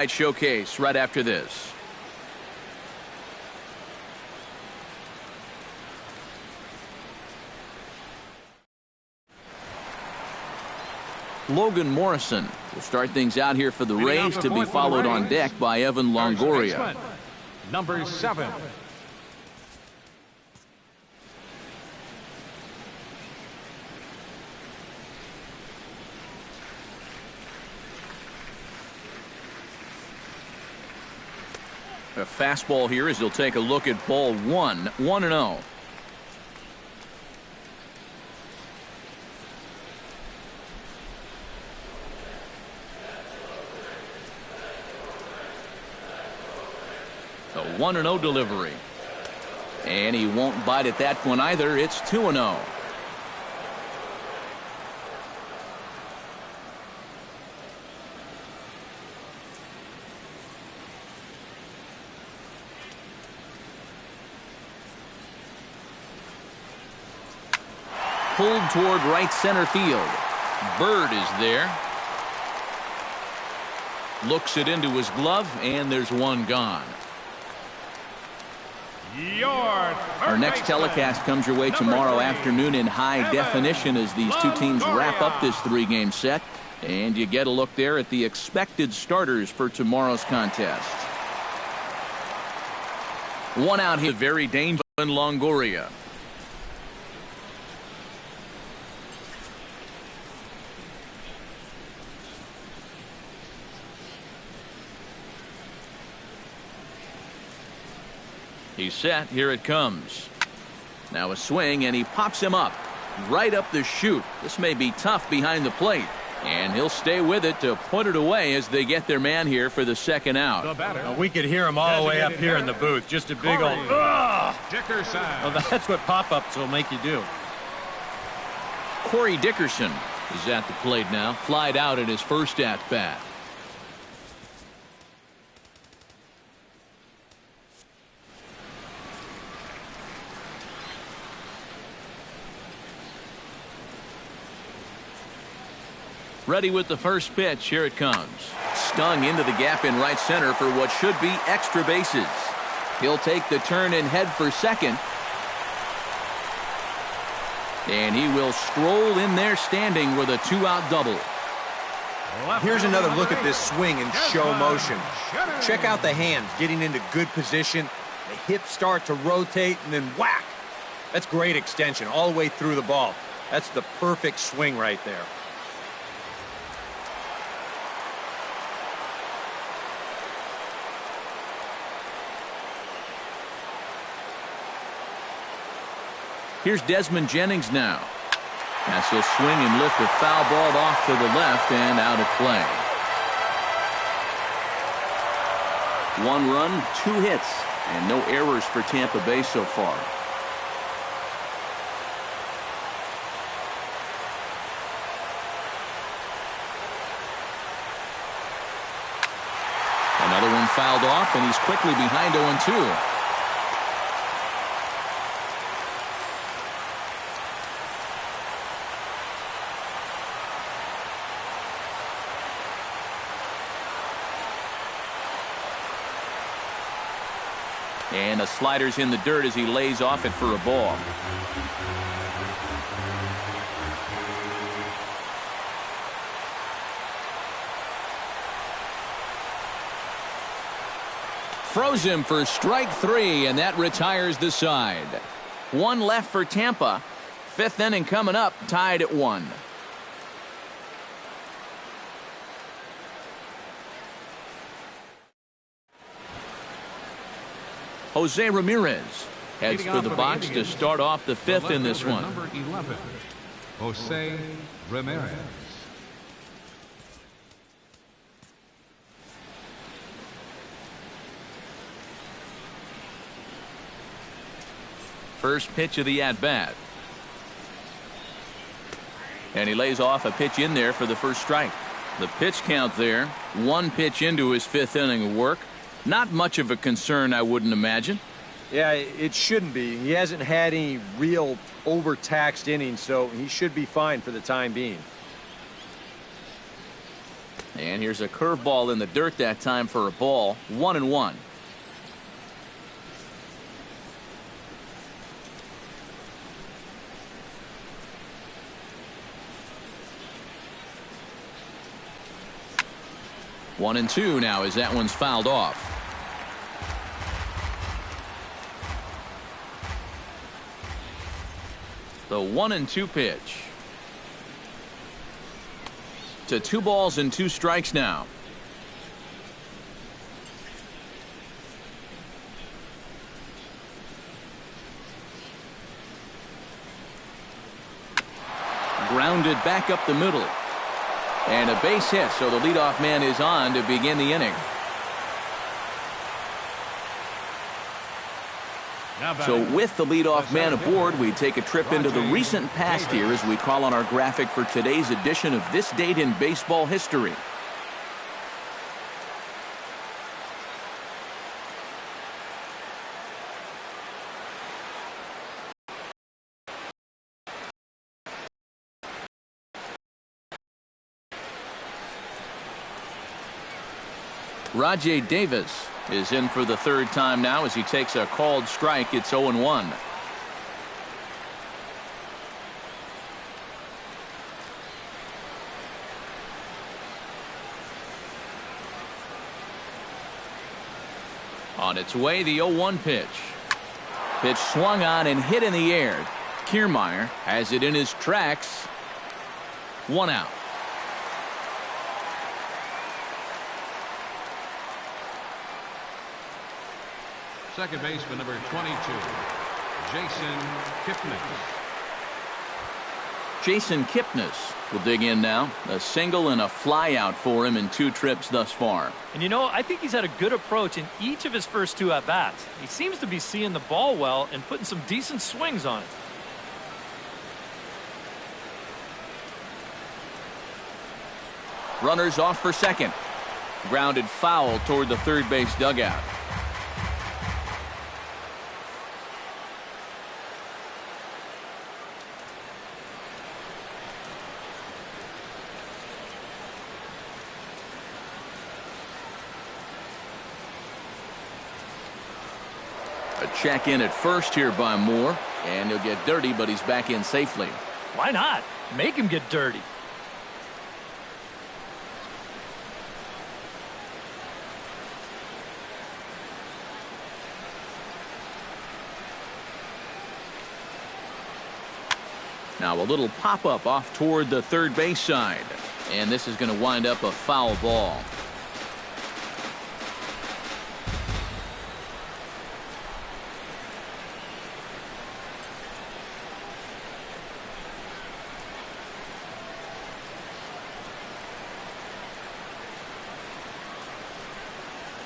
showcase right after this. Logan Morrison will start things out here for the Rays, to be followed on deck by Evan Longoria. Number 7. A fastball here as he'll take a look at ball 1, 1-0. A 1-0 delivery. And he won't bite at that one either. It's 2-0. Pulled toward right center field. Bird is there. Looks it into his glove, and there's one gone. Our next telecast comes your way tomorrow afternoon in high definition as these two teams wrap up this 3-game set. And you get a look there at the expected starters for tomorrow's contest. One out here, very dangerous Longoria. He's set. Here it comes. Now a swing, and he pops him up. Right up the chute. This may be tough behind the plate. And he'll stay with it to put it away as they get their man here for the second out. We could hear him all the way up here in the booth. Just a big old ugh! Dickerson. Well, that's what pop-ups will make you do. Corey Dickerson is at the plate now. Flied out at his first at-bat. Ready with the first pitch. Here it comes. Stung into the gap in right center for what should be extra bases. He'll take the turn and head for second. And he will stroll in there standing with a 2-out double. Here's another look at this swing in show motion. Check out the hands getting into good position. The hips start to rotate, and then whack. That's great extension all the way through the ball. That's the perfect swing right there. Here's Desmond Jennings now. As he'll swing and lift a foul ball off to the left and out of play. 1 run, 2 hits, and no errors for Tampa Bay so far. Another one fouled off, and he's quickly behind 0-2. And a slider's in the dirt as he lays off it for a ball. Froze him for strike 3, and that retires the side. 1 left for Tampa. 5th inning coming up, tied at 1. Jose Ramirez heads for the box to start off the 5th in this one. Number 11, Jose Ramirez. First pitch of the at-bat. And he lays off a pitch in there for the first strike. The pitch count there, 1 pitch into his 5th inning of work. Not much of a concern, I wouldn't imagine. Yeah, it shouldn't be. He hasn't had any real overtaxed innings, so he should be fine for the time being. And here's a curveball in the dirt that time for a ball. 1-1. One and two now as that one's fouled off. The 1-2 pitch. To 2 balls and 2 strikes now. Grounded back up the middle. And a base hit, so the leadoff man is on to begin the inning. So with the leadoff man aboard, we take a trip into the recent past here as we call on our graphic for today's edition of This Date in Baseball History. Rajay Davis is in for the 3rd time now as he takes a called strike. It's 0-1. On its way, the 0-1 pitch. Pitch swung on and hit in the air. Kiermaier has it in his tracks. 1 out. Second baseman, number 22, Jason Kipnis. Jason Kipnis will dig in now. A single and a fly out for him in 2 trips thus far. And you know, I think he's had a good approach in each of his first 2 at-bats. He seems to be seeing the ball well and putting some decent swings on it. Runners off for second. Grounded foul toward the 3rd base dugout. A check in at first here by Moore, and he'll get dirty, but he's back in safely. Why not? Make him get dirty. Now a little pop-up off toward the 3rd base side, and this is going to wind up a foul ball.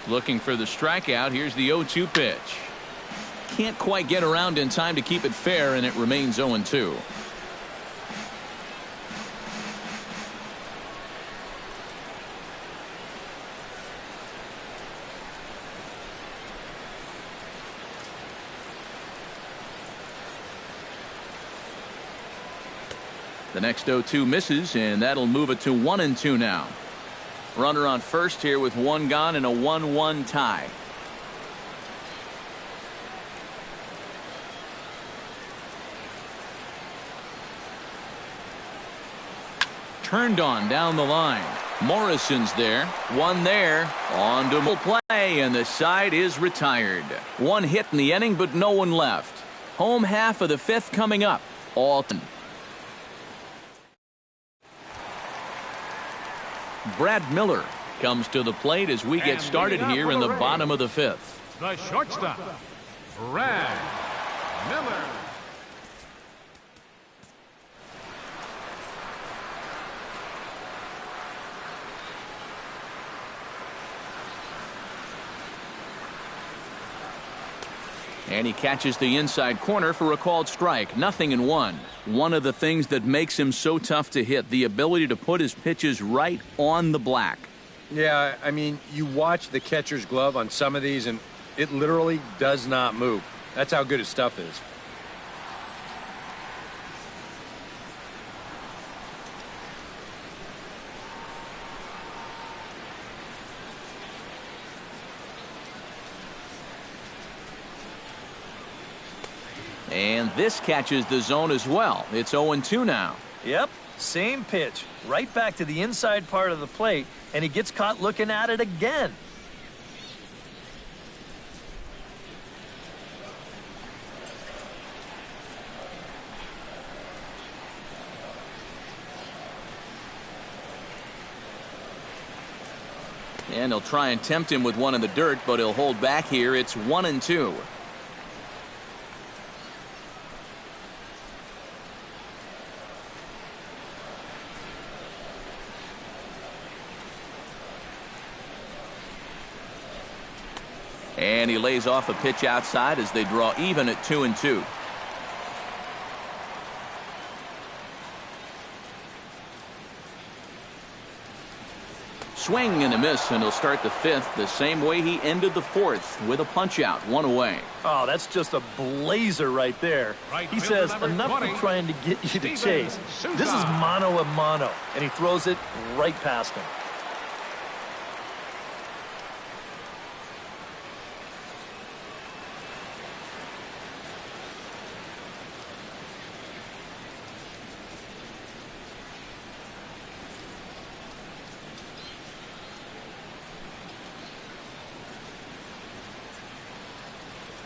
Looking for the strikeout. Here's the 0-2 pitch. Can't quite get around in time to keep it fair, and it remains 0-2. The next 0-2 misses, and that'll move it to 1-2 now. Runner on first here with 1 gone and a 1-1 tie. Turned on down the line. Morrison's there. 1 there. On to play, and the side is retired. 1 hit in the inning, but no one left. Home half of the 5th coming up. Alton. Brad Miller comes to the plate as we get started here in the bottom of the 5th. The shortstop, Brad Miller. And he catches the inside corner for a called strike. 0-1. One of the things that makes him so tough to hit, the ability to put his pitches right on the black. Yeah, I mean, you watch the catcher's glove on some of these, and it literally does not move. That's how good his stuff is. And this catches the zone as well. It's 0-2 now. Yep, same pitch. Right back to the inside part of the plate, and he gets caught looking at it again. And he'll try and tempt him with one in the dirt, but he'll hold back here. It's 1-2. And he lays off a pitch outside as they draw even at 2-2. Swing and a miss, and he'll start the fifth the same way he ended the fourth with a punch out, 1 away. Oh, that's just a blazer right there. He says enough for trying to get you to chase. This is mano a mano, and he throws it right past him.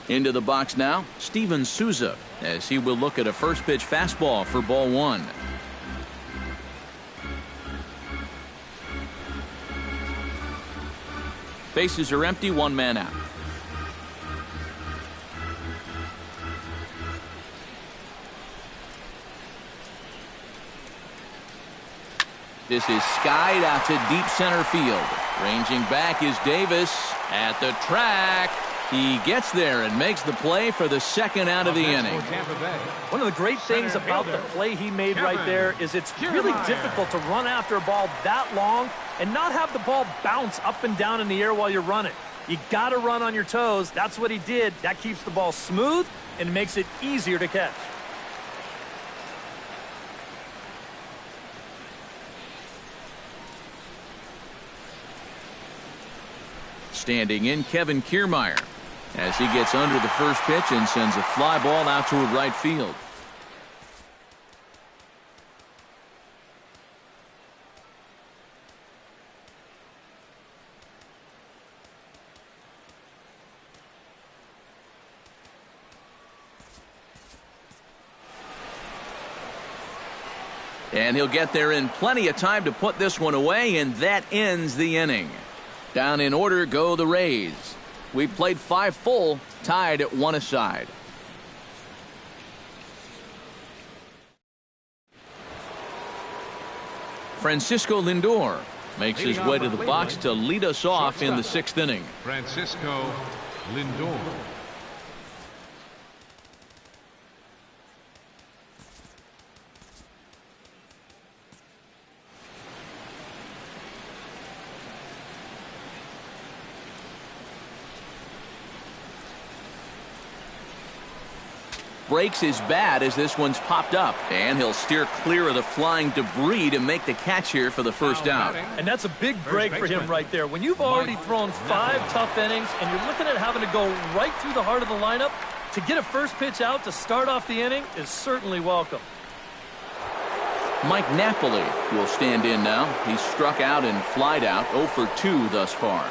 Into the box now, Steven Souza, as he will look at a first pitch fastball for ball 1. Bases are empty, 1 man out. This is skied out to deep center field. Ranging back is Davis at the track. He gets there and makes the play for the second out of the inning. One of the great things about the play he made right there is it's really difficult to run after a ball that long and not have the ball bounce up and down in the air while you're running. You got to run on your toes. That's what he did. That keeps the ball smooth and makes it easier to catch. Standing in, Kevin Kiermaier, as he gets under the first pitch and sends a fly ball out toward right field. And he'll get there in plenty of time to put this one away, and that ends the inning. Down in order go the Rays. We played 5 full, tied at 1 aside. Francisco Lindor makes his way to the box to lead us off in the 6th inning. Francisco Lindor. Breaks his bat as this one's popped up, and he'll steer clear of the flying debris to make the catch here for the first out. And that's a big break for him right there. When you've already thrown 5 tough innings and you're looking at having to go right through the heart of the lineup, to get a first pitch out to start off the inning is certainly welcome. Mike Napoli will stand in now. He's struck out and flied out, 0 for 2 thus far.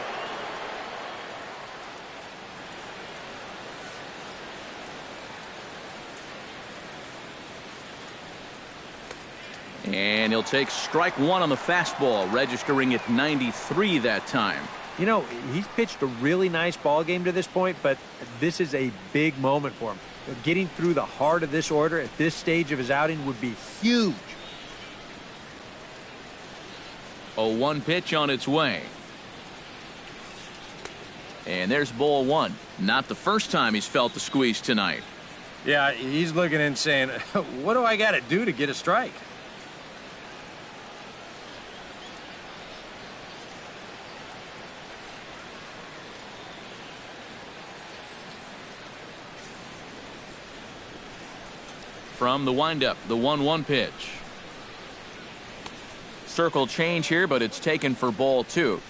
And he'll take strike 1 on the fastball, registering at 93 that time. You know, he's pitched a really nice ball game to this point, but this is a big moment for him. Getting through the heart of this order at this stage of his outing would be huge. 0-1 pitch on its way. And there's ball 1. Not the first time he's felt the squeeze tonight. Yeah, he's looking and saying, what do I got to do to get a strike? From the windup, the 1-1 pitch. Circle change here, but it's taken for ball 2.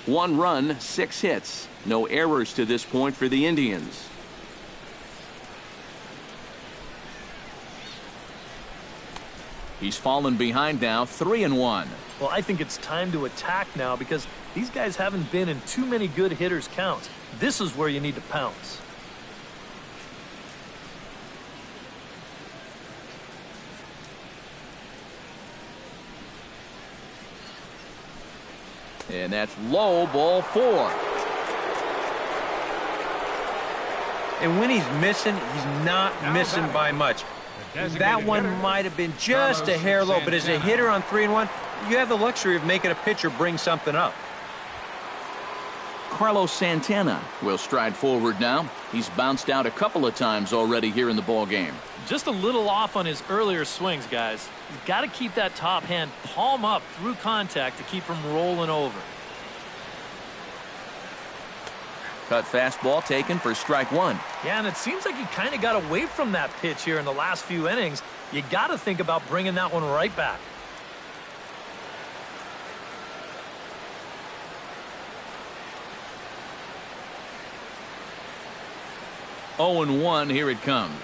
1 run, 6 hits. No errors to this point for the Indians. He's fallen behind now, 3-1. Well, I think it's time to attack now because these guys haven't been in too many good hitters' counts. This is where you need to pounce. And that's low, ball 4. And when he's missing, he's not missing by much. That one might have been just a hair low, but as a hitter on 3-1, you have the luxury of making a pitcher bring something up. Carlos Santana will stride forward now. He's bounced out a couple of times already here in the ball game. Just a little off on his earlier swings, guys. You've got to keep that top hand palm up through contact to keep him rolling over. Cut fastball taken for strike 1. Yeah, and it seems like he kind of got away from that pitch here in the last few innings. You got to think about bringing that one right back. Oh and 1, here it comes.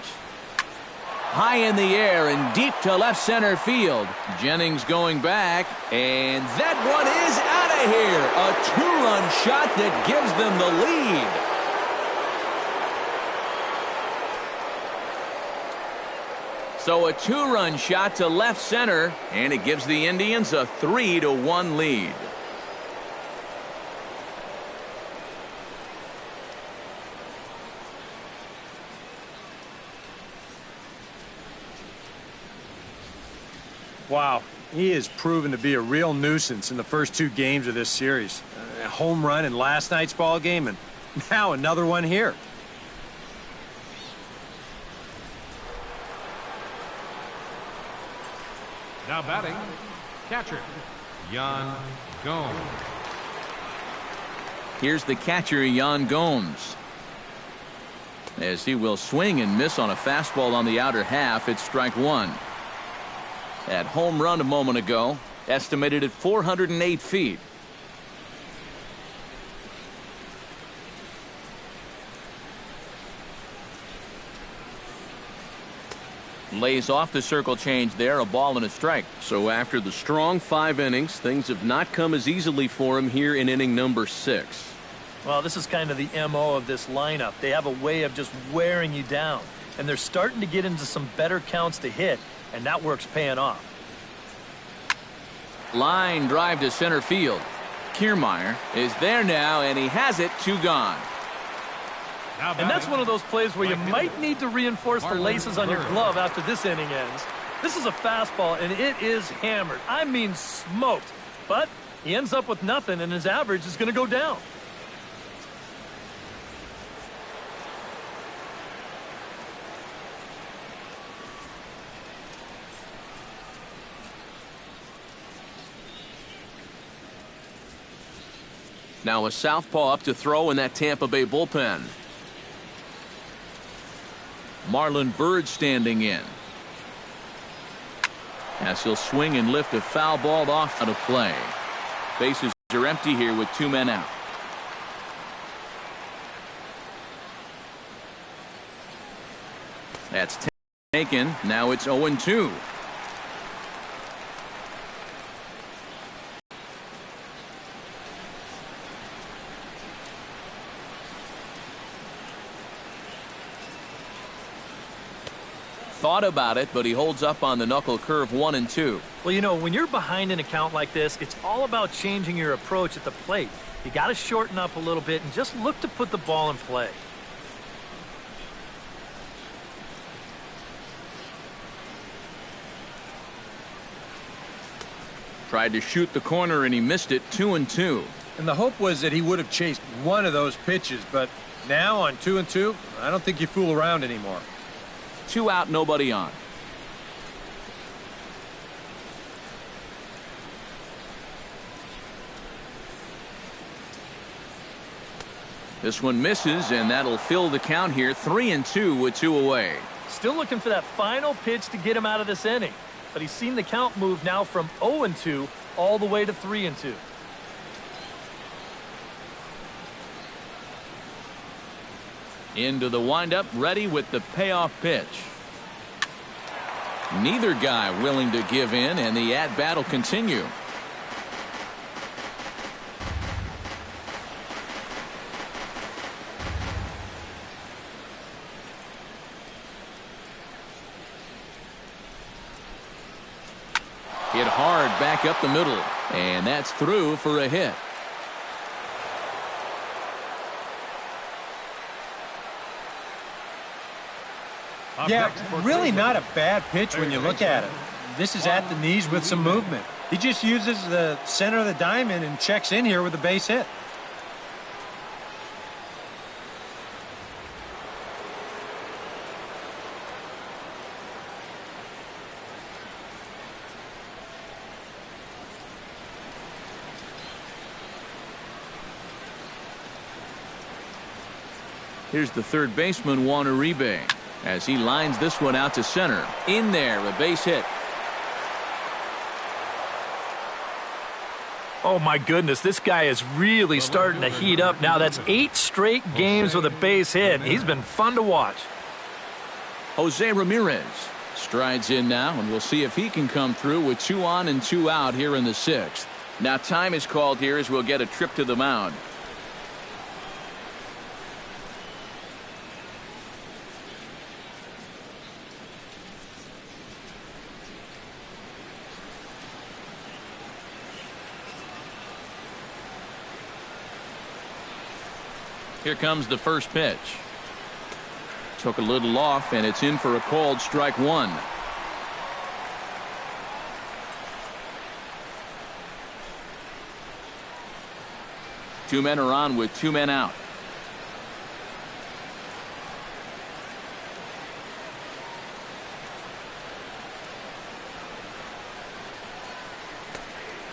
High in the air and deep to left center field. Jennings going back, and that one is out of here. A 2-run shot that gives them the lead. So a 2-run shot to left center, and it gives the Indians a 3-1 lead. Wow, he has proven to be a real nuisance in the first 2 games of this series. A home run in last night's ball game, and now another one here. Now batting, catcher, Yan Gomes. Here's the catcher, Yan Gomes. As he will swing and miss on a fastball on the outer half, it's strike 1. That home run a moment ago, estimated at 408 feet. Lays off the circle change there, a ball and a strike. So after the strong 5 innings, things have not come as easily for him here in inning number 6. Well, this is kind of the MO of this lineup. They have a way of just wearing you down, and they're starting to get into some better counts to hit, and that work's paying off. Line drive to center field. Kiermaier is there now, and he has it, 2 gone. And that's one of those plays where you might need to reinforce the laces on your glove after this inning ends. This is a fastball, and it is hammered. I mean smoked. But he ends up with nothing, and his average is going to go down. Now a southpaw up to throw in that Tampa Bay bullpen. Marlon Byrd standing in. As he'll swing and lift a foul ball off out of play. Bases are empty here with 2 men out. That's taken. Now it's 0-2. Thought about it, but he holds up on the knuckle curve 1-2. Well, you know, when you're behind an account like this, it's all about changing your approach at the plate. You got to shorten up a little bit and just look to put the ball in play. Tried to shoot the corner and he missed it, 2-2. And the hope was that he would have chased one of those pitches, but now on 2-2, I don't think you fool around anymore. 2 out, nobody on. This one misses, and that'll fill the count here. 3-2 with 2 away. Still looking for that final pitch to get him out of this inning. But he's seen the count move now from 0-2 all the way to 3-2. Into the windup, ready with the payoff pitch. Neither guy willing to give in, and the at-bat will continue. Hit hard back up the middle, and that's through for a hit. Yeah, really not a bad pitch when you look at it. This is at the knees with some movement. He just uses the center of the diamond and checks in here with a base hit. Here's the third baseman, Juan Uribe, as he lines this one out to center. In there, a base hit. Oh, my goodness, this guy is really starting to heat up now. That's 8 straight games with a base hit. He's been fun to watch. Jose Ramirez strides in now, and we'll see if he can come through with 2 on and 2 out here in the 6th. Now time is called here as we'll get a trip to the mound. Here comes the first pitch. Took a little off, and it's in for a called strike 1. Two men are on with 2 men out.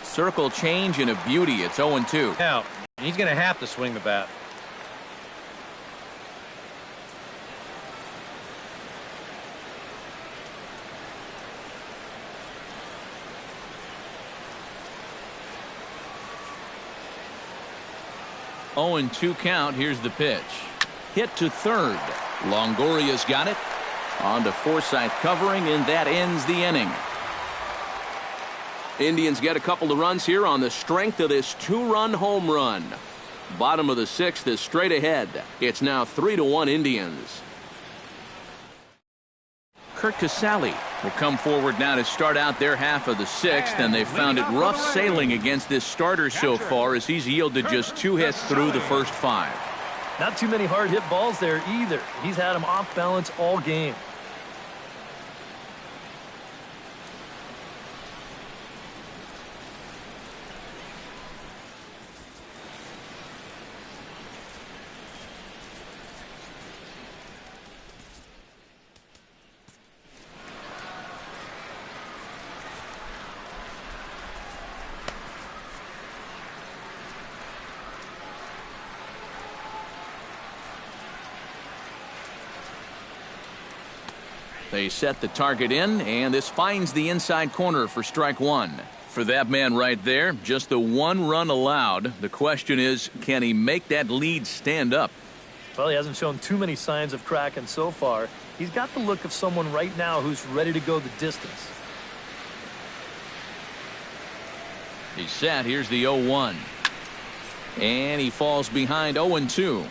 Circle change and a beauty. It's 0-2. Now, he's going to have to swing the bat. Oh, and 2 count. Here's the pitch. Hit to third. Longoria's got it. On to Forsythe covering, and that ends the inning. Indians get a couple of runs here on the strength of this 2-run home run. Bottom of the 6th is straight ahead. It's now 3-1 Indians. Kurt Casale will come forward now to start out their half of the 6th, and they've found it rough sailing against this starter so far as he's yielded just 2 hits through the first 5. Not too many hard hit balls there either. He's had them off balance all game. They set the target in, and this finds the inside corner for strike 1. For that man right there, just the 1 run allowed. The question is, can he make that lead stand up? Well, he hasn't shown too many signs of cracking so far. He's got the look of someone right now who's ready to go the distance. He's set. Here's the 0-1. And he falls behind 0-2.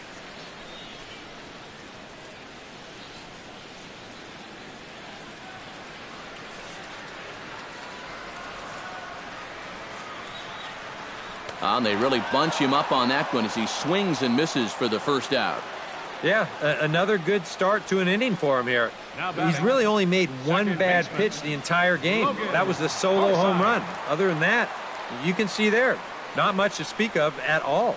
And they really bunch him up on that one as he swings and misses for the first out. Yeah, another good start to an inning for him here. He's really only made 1 bad pitch the entire game. That was the solo home run. Other than that, you can see there, not much to speak of at all.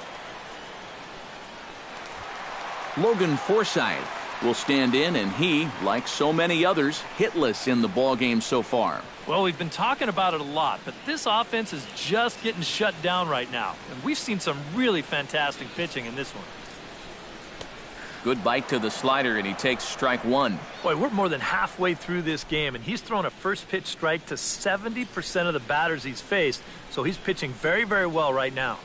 Logan Forsythe will stand in, and he, like so many others, hitless in the ballgame so far. Well, we've been talking about it a lot, but this offense is just getting shut down right now. And we've seen some really fantastic pitching in this one. Good bite to the slider, and he takes strike 1. Boy, we're more than halfway through this game, and he's thrown a first pitch strike to 70% of the batters he's faced. So he's pitching very, very well right now.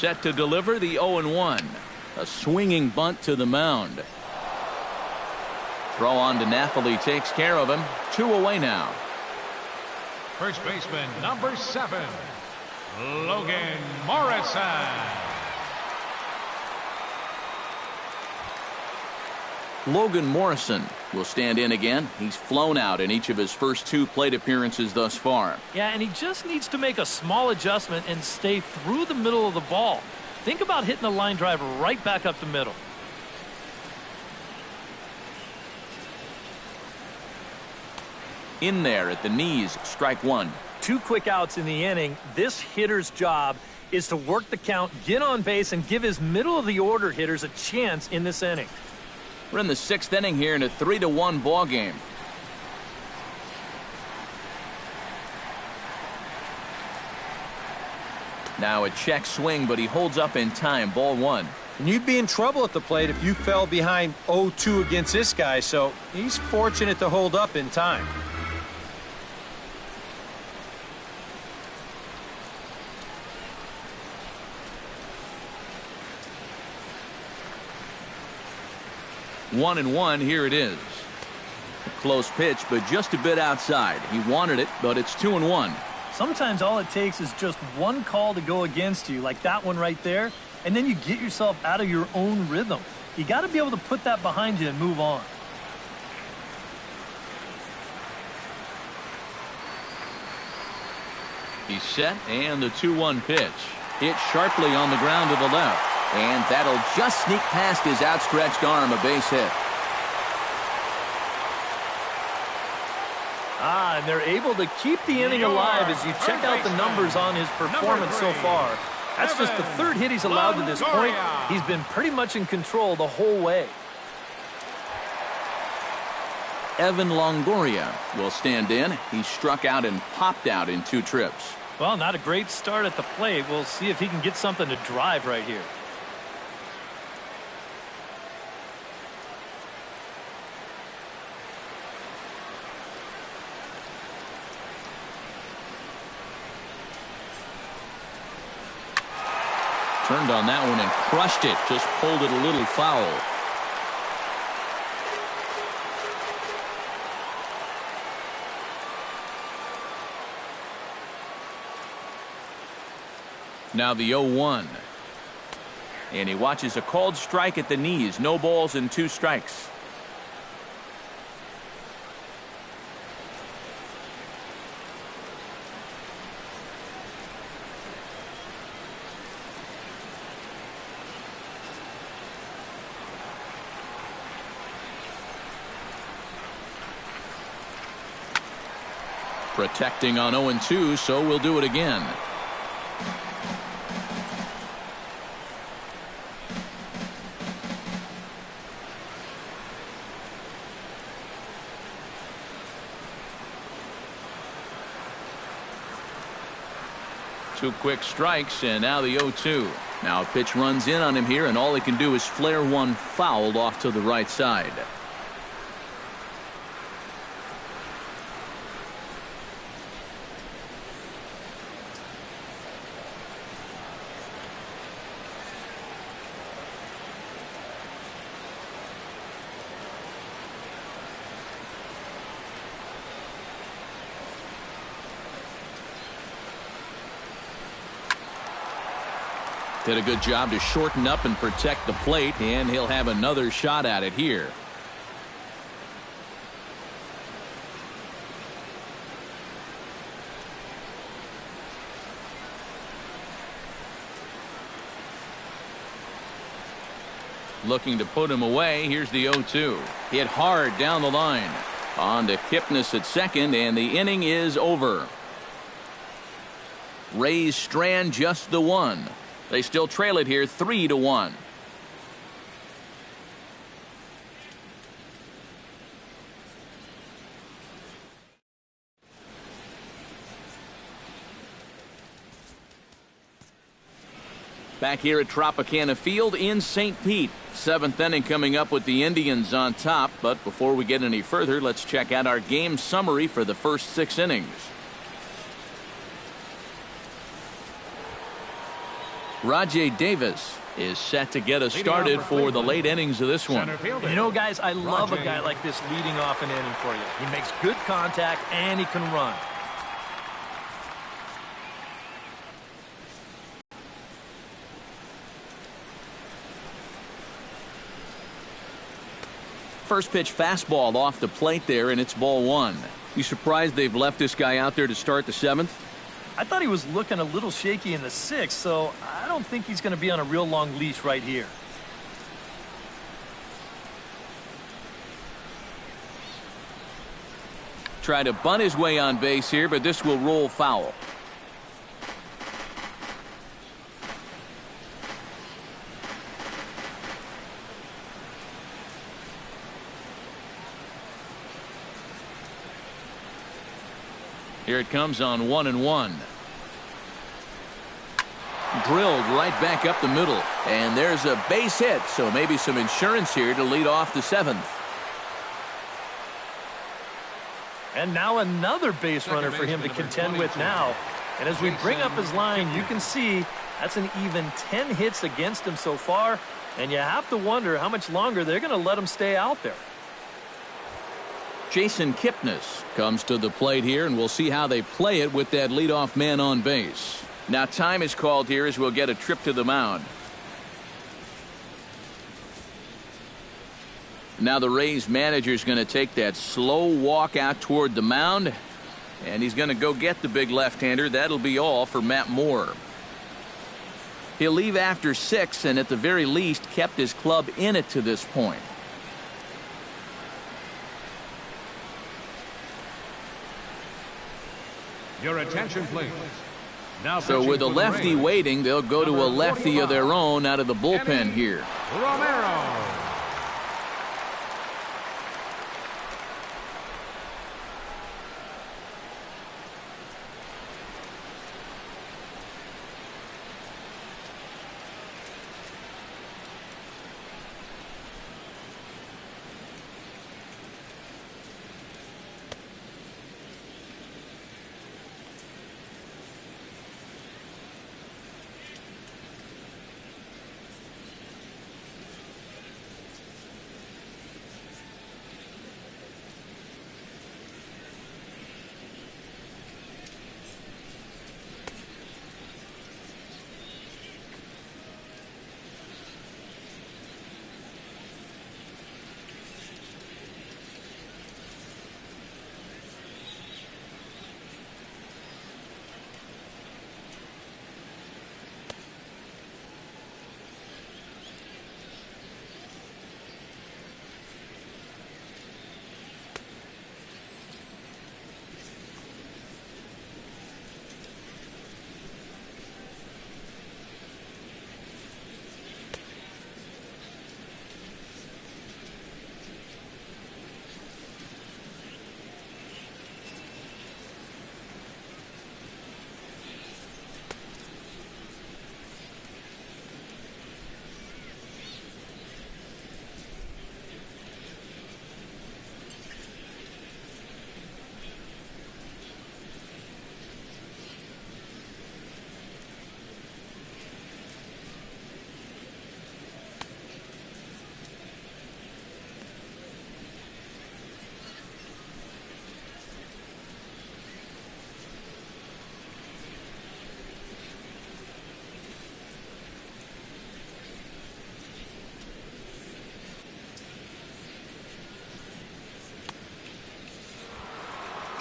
set to deliver the 0-1. A swinging bunt to the mound. Throw on to Napoli takes care of him. 2 away now. First baseman, number 7, Logan Morrison. Logan Morrison will stand in again. He's flown out in each of his first 2 plate appearances thus far. Yeah, and he just needs to make a small adjustment and stay through the middle of the ball. Think about hitting a line drive right back up the middle. In there at the knees, strike 1. 2 quick outs in the inning. This hitter's job is to work the count, get on base, and give his middle of the order hitters a chance in this inning. We're in the 6th inning here in a 3-1 ball game. Now a check swing, but he holds up in time. Ball 1. And you'd be in trouble at the plate if you fell behind 0-2 against this guy, so he's fortunate to hold up in time. One and one, here it is. A close pitch, but just a bit outside. He wanted it, but it's 2-1. Sometimes all it takes is just one call to go against you, like that one right there, and then you get yourself out of your own rhythm. You got to be able to put that behind you and move on. He's set, and the 2-1 pitch. Hit sharply on the ground to the left. And that'll just sneak past his outstretched arm, a base hit. And they're able to keep the inning alive as you check out the numbers on his performance so far. That's just the 3rd hit he's allowed to this point. He's been pretty much in control the whole way. Evan Longoria will stand in. He struck out and popped out in 2 trips. Well, not a great start at the plate. We'll see if he can get something to drive right here. Turned on that one and crushed it. Just pulled it a little foul. Now the 0-1. And he watches a called strike at the knees. No balls and 2 strikes. Protecting on 0-2, so we'll do it again. Two quick strikes, and now the 0-2. Now a pitch runs in on him here, and all he can do is flare one foul off to the right side. Did a good job to shorten up and protect the plate, and he'll have another shot at it here. Looking to put him away. Here's the 0-2. Hit hard down the line. On to Kipnis at second, and the inning is over. Rays strand just the one. They still trail it here 3-1. Back here at Tropicana Field in St. Pete. 7th inning coming up with the Indians on top. But before we get any further, let's check out our game summary for the first 6 innings. Rajay Davis is set to get us started for the late innings of this one. You know, guys, I love a guy like this leading off an inning for you. He makes good contact and he can run. First pitch fastball off the plate there, and it's ball one. You surprised they've left this guy out there to start the seventh? I thought he was looking a little shaky in the sixth, so I don't think he's going to be on a real long leash right here. Try to bunt his way on base here, but this will roll foul. Here it comes on 1-1. Drilled right back up the middle. And there's a base hit, so maybe some insurance here to lead off the seventh. And now another base runner for him to contend with now. And as we bring up his line, you can see that's an even 10 hits against him so far. And you have to wonder how much longer they're going to let him stay out there. Jason Kipnis comes to the plate here, and we'll see how they play it with that leadoff man on base. Now time is called here as we'll get a trip to the mound. Now the Rays manager is going to take that slow walk out toward the mound, and he's going to go get the big left-hander. That'll be all for Matt Moore. He'll leave after 6, and at the very least kept his club in it to this point. Your attention, please. Now so with a lefty waiting, they'll go to a lefty of their own out of the bullpen here. Romero.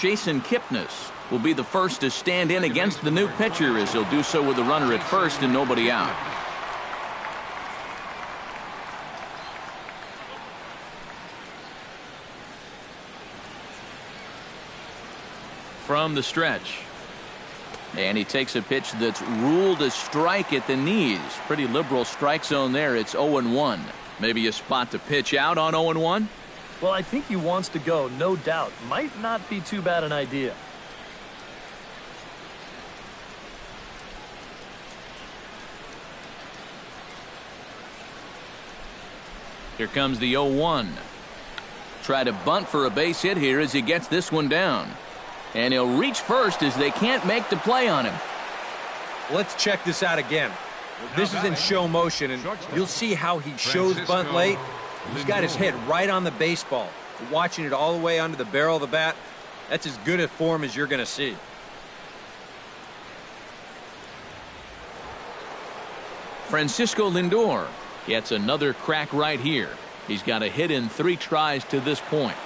Jason Kipnis will be the first to stand in against the new pitcher, as he'll do so with a runner at first and nobody out. From the stretch. And he takes a pitch that's ruled a strike at the knees. Pretty liberal strike zone there. It's 0-1. Maybe a spot to pitch out on 0-1? Well, I think he wants to go, no doubt. Might not be too bad an idea. Here comes the 0-1. Try to bunt for a base hit here as he gets this one down. And he'll reach first as they can't make the play on him. Let's check this out again. This is in show motion, and you'll see how he shows bunt late. He's got his head right on the baseball, watching it all the way onto the barrel of the bat. That's as good a form as you're going to see. Francisco Lindor gets another crack right here. He's got a hit in 3 tries to this point.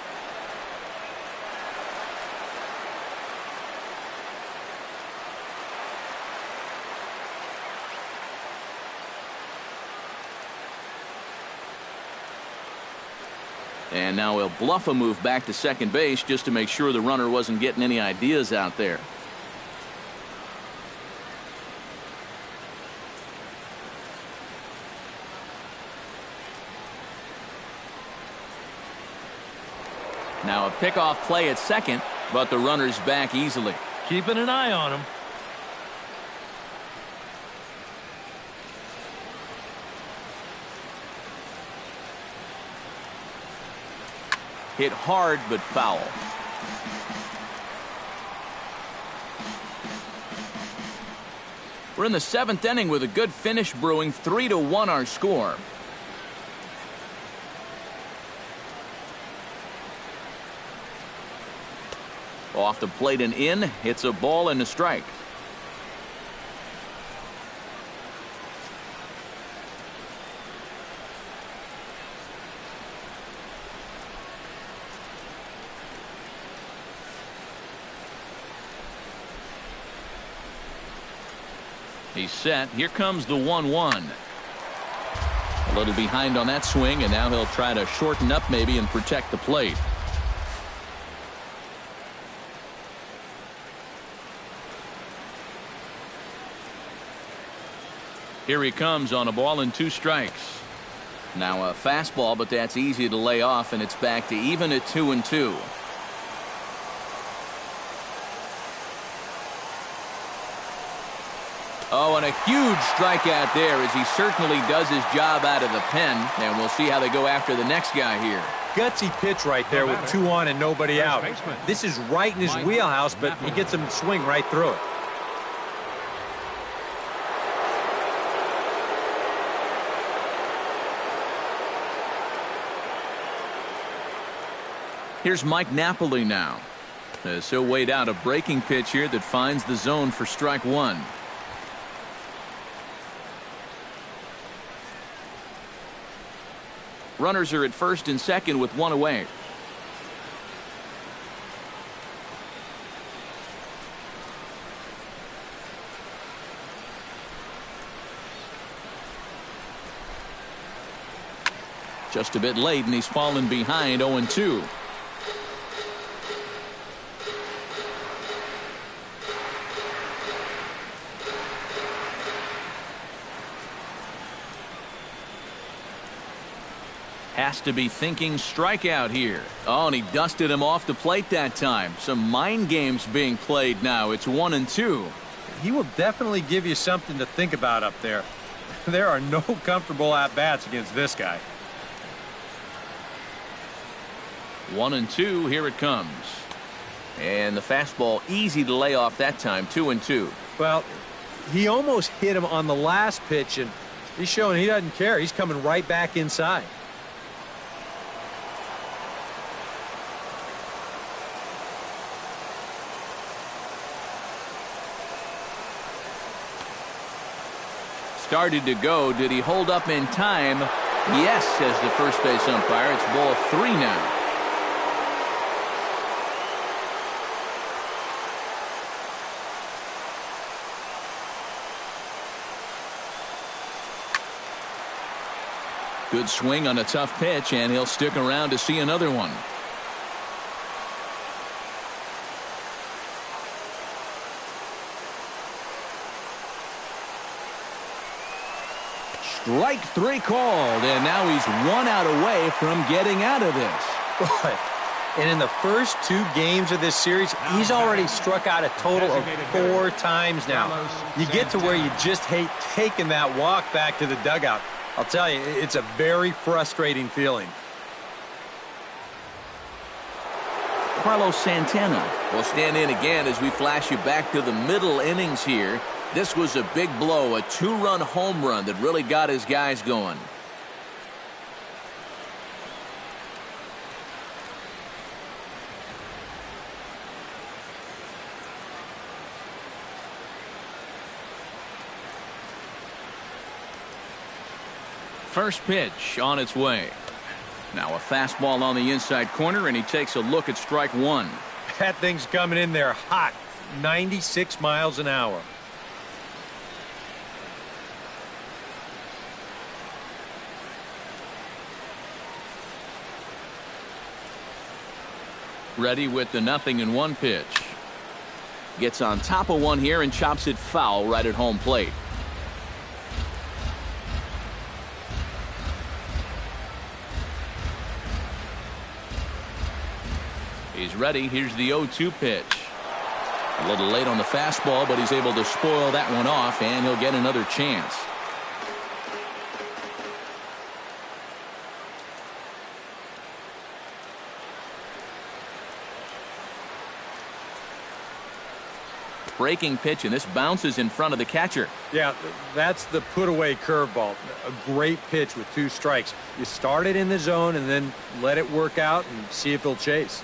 And now he'll bluff a move back to second base just to make sure the runner wasn't getting any ideas out there. Now a pickoff play at second, but the runner's back easily. Keeping an eye on him. Hit hard but foul. We're in the 7th inning with a good finish brewing. 3-1 our score. Off the plate and in. Hits a ball and a strike. He's set. Here comes the 1-1. A little behind on that swing, and now he'll try to shorten up maybe and protect the plate. Here he comes on a ball and 2 strikes. Now a fastball, but that's easy to lay off, and it's back to even at 2-2. Oh, and a huge strikeout there as he certainly does his job out of the pen, and we'll see how they go after the next guy here. Gutsy pitch right there with 2 on and nobody out. This is right in his wheelhouse, but he gets him to swing right through it. Here's Mike Napoli now. As he'll wait out a breaking pitch here that finds the zone for strike 1. Runners are at first and second with 1 away. Just a bit late, and he's fallen behind 0-2. Has to be thinking strikeout here. Oh, and he dusted him off the plate that time. Some mind games being played now. It's 1-2. He will definitely give you something to think about up there. There are no comfortable at-bats against this guy. 1-2. Here it comes. And the fastball easy to lay off that time. 2-2. Well, he almost hit him on the last pitch, and he's showing he doesn't care. He's coming right back inside. Started to go. Did he hold up in time? Yes, says the first base umpire. It's ball 3 now. Good swing on a tough pitch, and he'll stick around to see another one. Strike 3 called, and now he's 1 out away from getting out of this. Boy, and in the first 2 games of this series, he's already struck out a total of 4 times now. You get to where you just hate taking that walk back to the dugout. I'll tell you, it's a very frustrating feeling. Carlos Santana will stand in again as we flash you back to the middle innings here. This was a big blow, a two-run home run that really got his guys going. First pitch on its way. Now a fastball on the inside corner, and he takes a look at strike one. That thing's coming in there hot, 96 miles an hour. Ready with the 0-1 pitch. Gets on top of one here and chops it foul right at home plate. He's ready. Here's the 0-2 pitch. A little late on the fastball, but he's able to spoil that one off, and he'll get another chance. Breaking pitch, and this bounces in front of the catcher. Yeah, that's the put-away curveball. A great pitch with 2 strikes. You start it in the zone and then let it work out and see if he'll chase.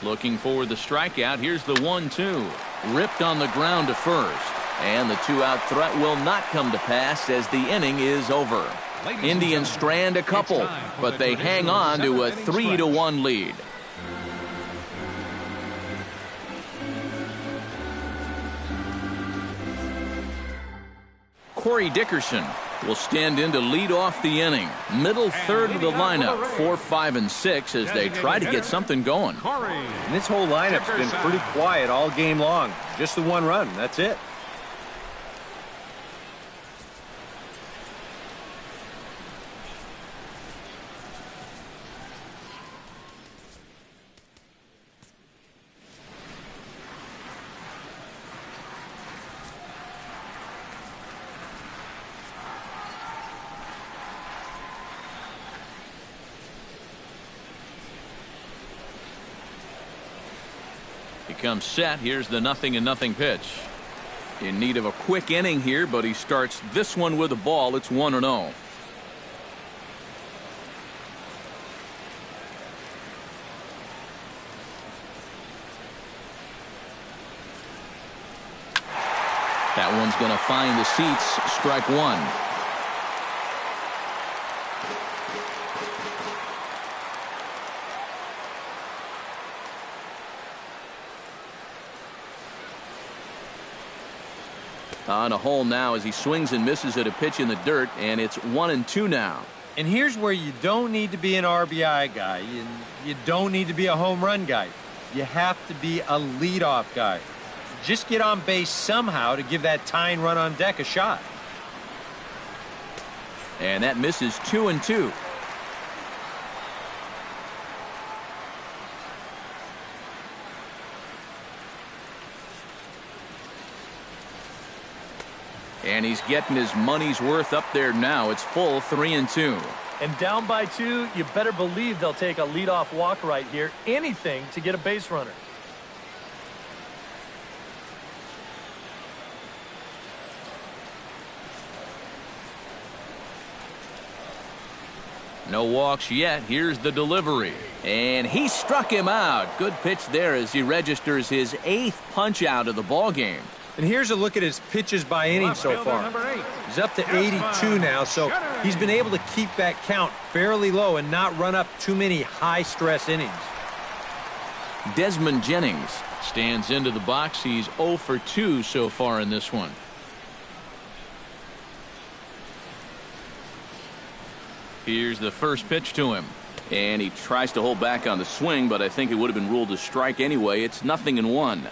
Looking for the strikeout. Here's the 1-2. Ripped on the ground to first. And the 2-out threat will not come to pass as the inning is over. Indians strand a couple, but they hang on to a 3-1 lead. Corey Dickerson will stand in to lead off the inning. Middle third of the lineup, 4, 5, and 6 as they try to get something going. And this whole lineup's been pretty quiet all game long. Just the 1 run. That's it. Comes set. Here's the 0-0 pitch. In need of a quick inning here, but he starts this one with a ball. It's 1-0. That one's going to find the seats. Strike one. On a hole now as he swings and misses at a pitch in the dirt, and it's 1-2 now. And here's where you don't need to be an RBI guy. You don't need to be a home run guy. You have to be a leadoff guy. Just get on base somehow to give that tying run on deck a shot. And that misses 2-2. And he's getting his money's worth up there now. It's full 3-2. And down by 2, you better believe they'll take a leadoff walk right here. Anything to get a base runner. No walks yet. Here's the delivery. And he struck him out. Good pitch there as he registers his 8th punch out of the ball game. And here's a look at his pitches by inning so far. He's up to 82 now, so he's been able to keep that count fairly low and not run up too many high-stress innings. Desmond Jennings stands into the box. He's 0 for 2 so far in this one. Here's the first pitch to him. And he tries to hold back on the swing, but I think it would have been ruled a strike anyway. It's 0-1.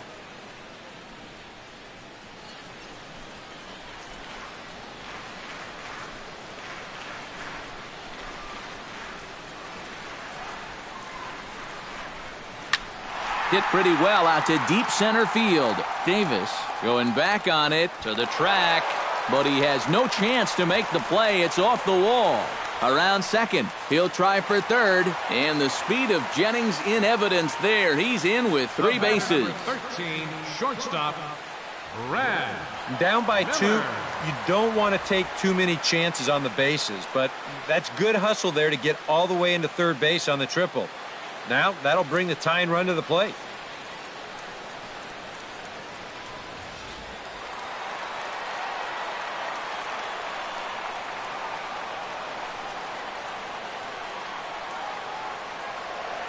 Hit pretty well out to deep center field. Davis going back on it to the track, but he has no chance to make the play. It's off the wall. Around second. He'll try for third. And the speed of Jennings in evidence there. He's in with 3 bases. Number 13, shortstop, Brad. Down by 2, Miller. you don't want to take too many chances on the bases, but that's good hustle there to get all the way into third base on the triple. Now, that'll bring the tying run to the plate.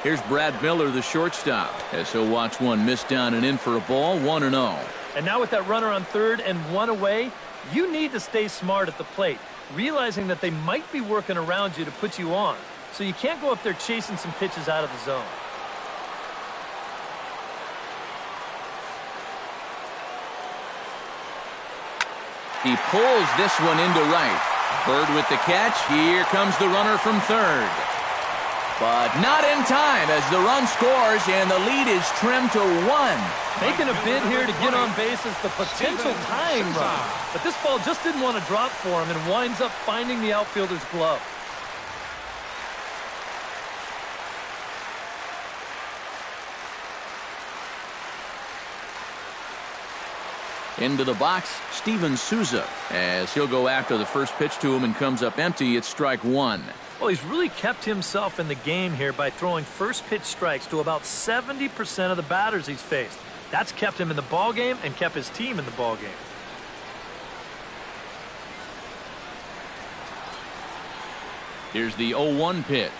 Here's Brad Miller, the shortstop, as he'll watch one miss down and in for a ball, 1-0. And now with that runner on third and 1 away, you need to stay smart at the plate, realizing that they might be working around you to put you on. So you can't go up there chasing some pitches out of the zone. He pulls this one into right. Bird with the catch. Here comes the runner from third. But not in time as the run scores and the lead is trimmed to 1. Making a bid here to get on base is the potential tying run. But this ball just didn't want to drop for him and winds up finding the outfielder's glove. Into the box, Steven Souza, as he'll go after the first pitch to him and comes up empty. It's strike 1. Well, he's really kept himself in the game here by throwing first pitch strikes to about 70% of the batters he's faced. That's kept him in the ballgame and kept his team in the ballgame. Here's the 0-1 pitch.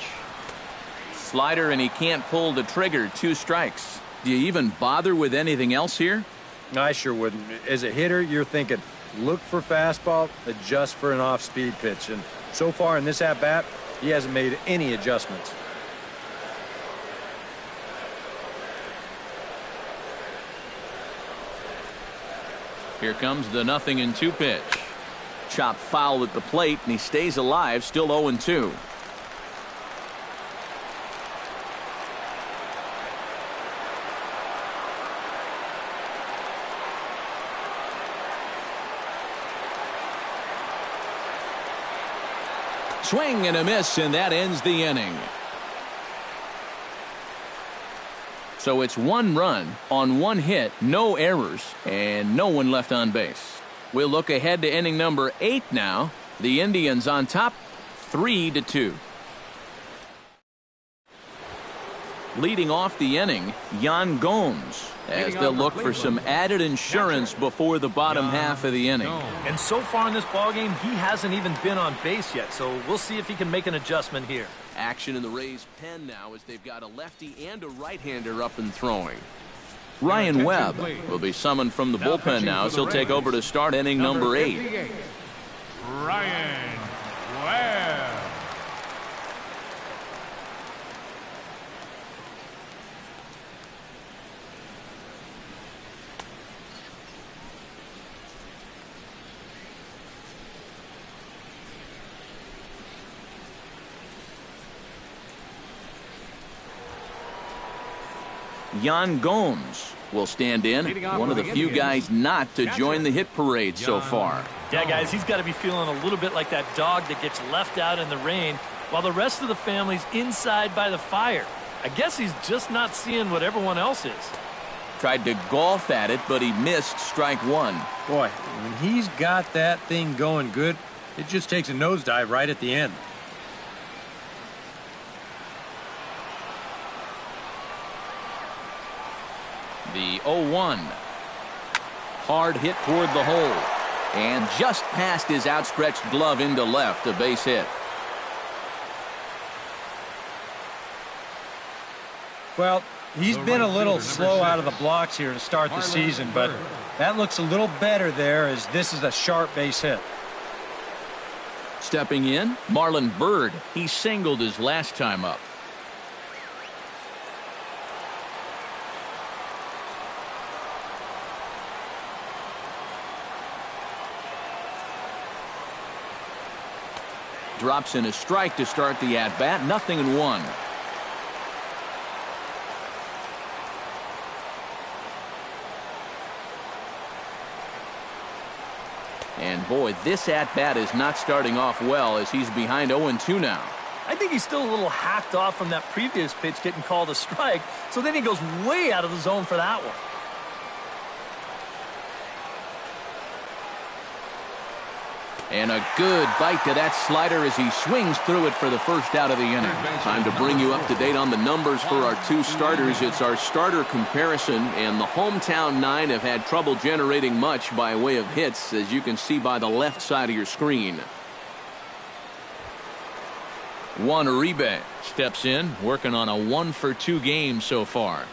Slider, and he can't pull the trigger. 2 strikes. Do you even bother with anything else here? I sure wouldn't. As a hitter, you're thinking, look for fastball, adjust for an off-speed pitch. And so far in this at-bat, he hasn't made any adjustments. Here comes the 0-2 pitch. Chopped foul at the plate, and he stays alive, still 0-2. Swing and a miss, and that ends the inning. So it's 1 run on 1 hit, no errors, and no one left on base. We'll look ahead to inning number 8 now. The Indians on top, 3-2. Leading off the inning, Yan Gomes, as they'll look for some added insurance before the bottom half of the inning. And so far in this ballgame, he hasn't even been on base yet, so we'll see if he can make an adjustment here. Action in the Rays' pen now as they've got a lefty and a right-hander up and throwing. Ryan Webb will be summoned from the bullpen now as he'll take over to start inning number 8. Ryan Webb. Yan Gomes will stand in, one of the few guys not to join the hit parade so far. Yeah, guys, he's got to be feeling a little bit like that dog that gets left out in the rain while the rest of the family's inside by the fire. I guess he's just not seeing what everyone else is. Tried to golf at it, but he missed strike 1. Boy, when he's got that thing going good, it just takes a nosedive right at the end. The 0-1. Hard hit toward the hole. And just past his outstretched glove into left, a base hit. Well, he's been a little slow out of the blocks here to start the season, but that looks a little better there as this is a sharp base hit. Stepping in, Marlon Byrd. He singled his last time up. Drops in a strike to start the at-bat. 0-1. And boy, this at-bat is not starting off well as he's behind 0-2 now. I think he's still a little hacked off from that previous pitch getting called a strike, so then he goes way out of the zone for that one. And a good bite to that slider as he swings through it for the first out of the inning. Time to bring you up to date on the numbers for our two starters. It's our starter comparison, and the hometown nine have had trouble generating much by way of hits, as you can see by the left side of your screen. Juan Uribe steps in, working on a 1-for-2 game so far.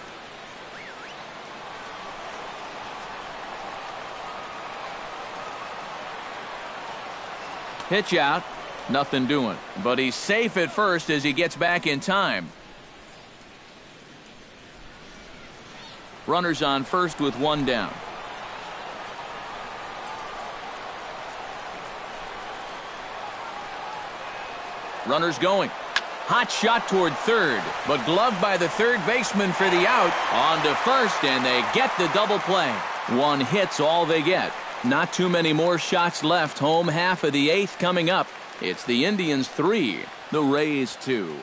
Pitch out, nothing doing, but he's safe at first as he gets back in time. Runners on first with one down. Runners going. Hot shot toward third, but gloved by the third baseman for the out. On to first, and they get the double play. One hit's all they get. Not too many more shots left. Home half of the eighth coming up. It's the Indians 3, the Rays 2.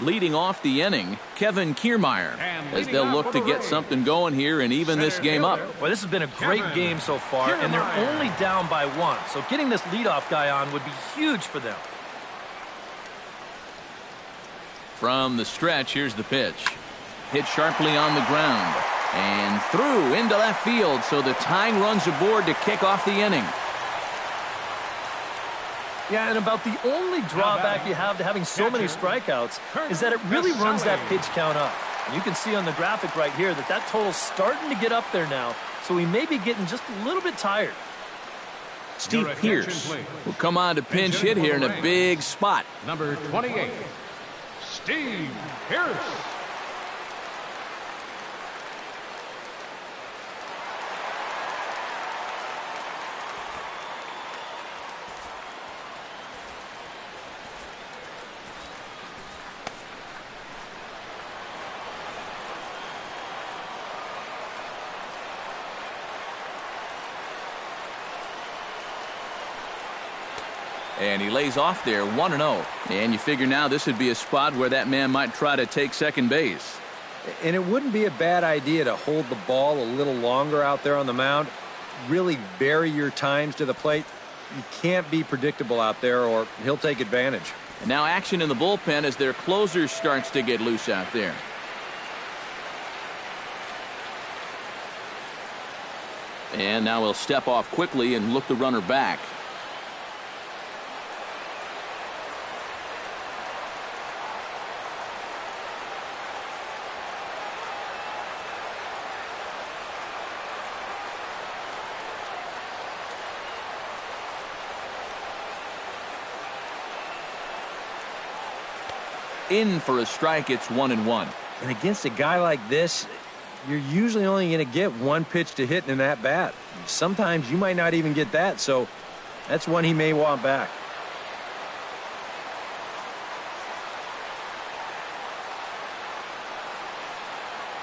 Leading off the inning, Kevin Kiermaier, as they'll look to get something going here and even this game up. Well, this has been a great game so far, and they're only down by one. So getting this leadoff guy on would be huge for them. From the stretch, here's the pitch. Hit sharply on the ground and through into left field, so the tying runs aboard to kick off the inning. Yeah, and about the only drawback you have to having so many strikeouts is that it really runs that pitch count up. And you can see on the graphic right here that total's starting to get up there now, so he may be getting just a little bit tired. Steve Pearce will come on to pinch hit here in a big spot. Number 28, Steve Pearce. And he lays off there 1-0. And you figure now this would be a spot where that man might try to take second base. And it wouldn't be a bad idea to hold the ball a little longer out there on the mound. Really vary your times to the plate. You can't be predictable out there or he'll take advantage. And now action in the bullpen as their closer starts to get loose out there. And now he'll step off quickly and look the runner back. In for a strike, it's 1-1. And against a guy like this, you're usually only going to get one pitch to hit in that bat. Sometimes you might not even get that, so that's one he may want back.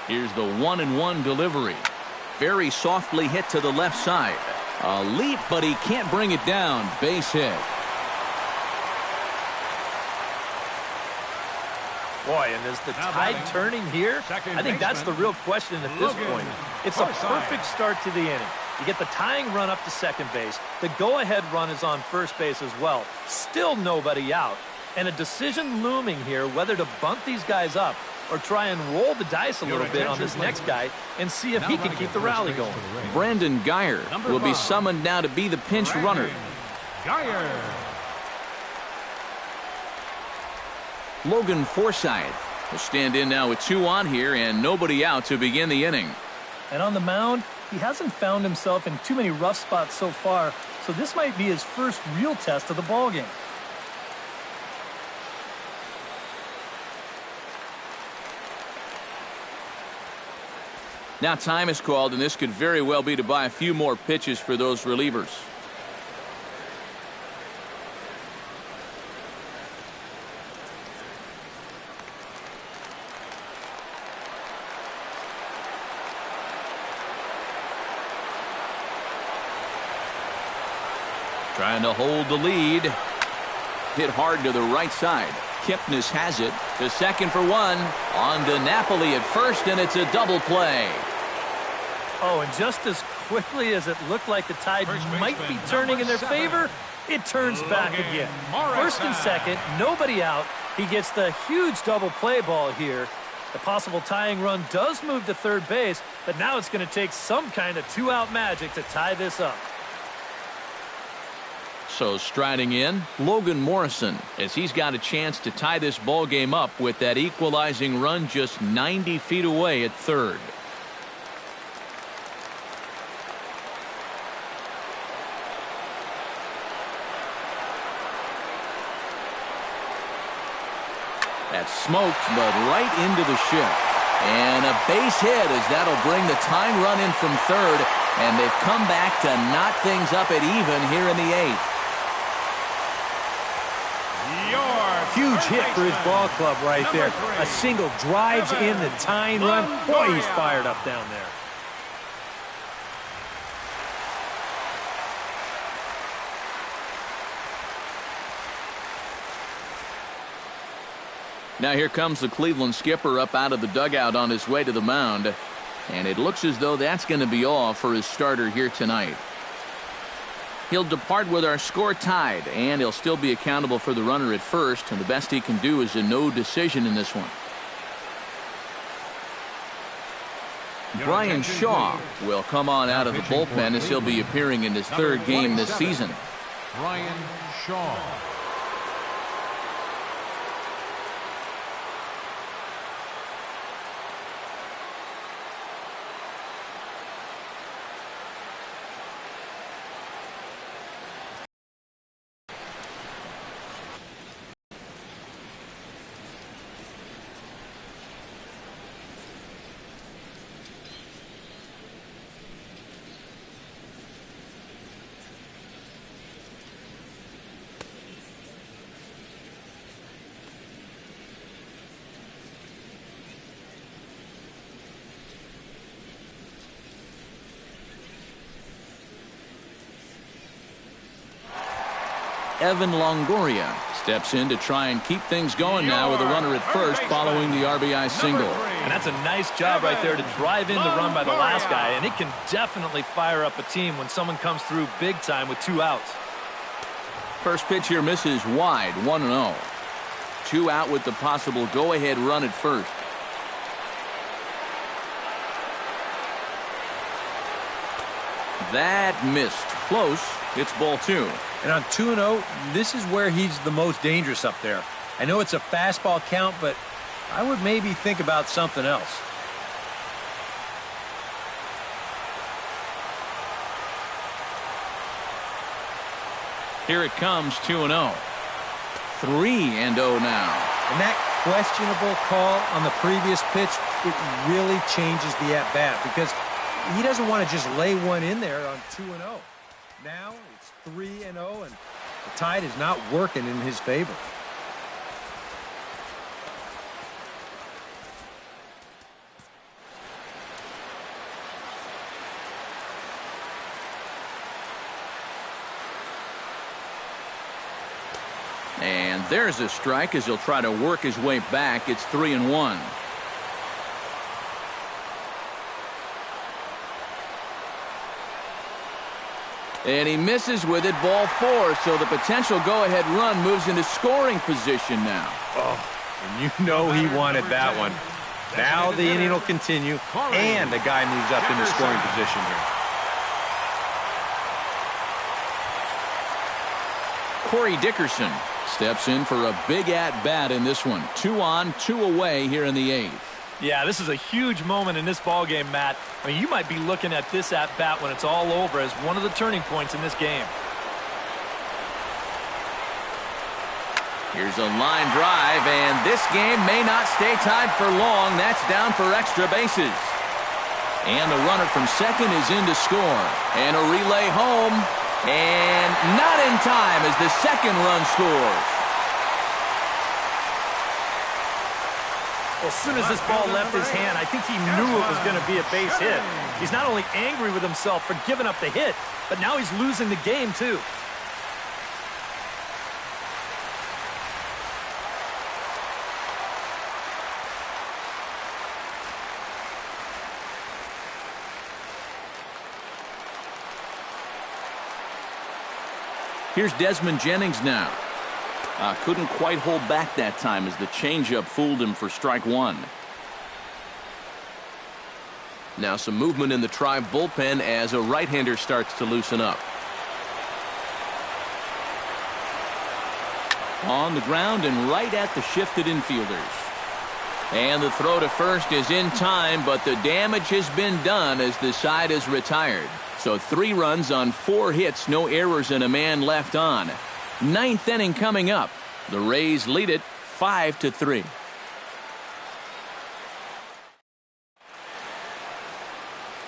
Here's the 1-1 delivery. Very softly hit to the left side. A leap, but he can't bring it down. Base hit. Boy, and is the tide turning here? I think that's the real question at this point. It's a perfect start to the inning. You get the tying run up to second base. The go-ahead run is on first base as well. Still nobody out. And a decision looming here whether to bunt these guys up or try and roll the dice a little bit on this next guy and see if he can keep the rally going. Brandon Geyer will be summoned now to be the pinch runner. Geyer. Logan Forsythe will stand in now with 2 on here and nobody out to begin the inning. And on the mound, he hasn't found himself in too many rough spots so far, so this might be his first real test of the ballgame. Now time is called, and this could very well be to buy a few more pitches for those relievers. Trying to hold the lead. Hit hard to the right side. Kipnis has it to second for one. On to Napoli at first, and it's a double play. Oh, and just as quickly as it looked like the tide might be turning in their favor, it turns back again. First and second, nobody out. He gets the huge double play ball here. The possible tying run does move to third base, but now it's going to take some kind of two-out magic to tie this up. So striding in, Logan Morrison, as he's got a chance to tie this ball game up with that equalizing run just 90 feet away at third. That's smoked, but right into the ship. And a base hit as that'll bring the tying run in from third, and they've come back to knot things up at even here in the eighth. Huge hit for his ball club right there. A single drives in the tying run. Boy, he's fired up down there. Now here comes the Cleveland skipper up out of the dugout on his way to the mound. And it looks as though that's going to be all for his starter here tonight. He'll depart with our score tied, and he'll still be accountable for the runner at first, and the best he can do is a no decision in this one. Brian Shaw will come on out of the bullpen as he'll be appearing in his third game this season. Brian Shaw. Evan Longoria steps in to try and keep things going now with a runner at first following the RBI single. And that's a nice job right there to drive in the run by the last guy, and it can definitely fire up a team when someone comes through big time with two outs. First pitch here misses wide, 1-0. 2 out with the possible go-ahead run at first. That missed. Close. It's ball 2. And on 2-0, this is where he's the most dangerous up there. I know it's a fastball count, but I would maybe think about something else. Here it comes, 2-0. 3-0 now. And that questionable call on the previous pitch, it really changes the at-bat because he doesn't want to just lay one in there on 2-0. Now it's 3-0, and the tide is not working in his favor. And there's a strike as he'll try to work his way back. It's 3-1. And he misses with it, ball 4. So the potential go-ahead run moves into scoring position now. Oh, and you know he wanted that one. Now the inning will continue, and the guy moves up into scoring position here. Corey Dickerson steps in for a big at-bat in this one. 2 on, 2 away here in the 8th. Yeah, this is a huge moment in this ball game, Matt. I mean, you might be looking at this at-bat when it's all over as one of the turning points in this game. Here's a line drive, and this game may not stay tied for long. That's down for extra bases. And the runner from second is in to score. And a relay home, and not in time as the second run scores. Well, as soon as this ball left his hand, I think he knew it was going to be a base hit. He's not only angry with himself for giving up the hit, but now he's losing the game, too. Here's Desmond Jennings now. Couldn't quite hold back that time as the changeup fooled him for strike one. Now some movement in the Tribe bullpen as a right-hander starts to loosen up. On the ground and right at the shifted infielders. And the throw to first is in time, but the damage has been done as the side is retired. So 3 runs on 4 hits, no errors, and a man left on. 9th inning coming up. The Rays lead it 5-3.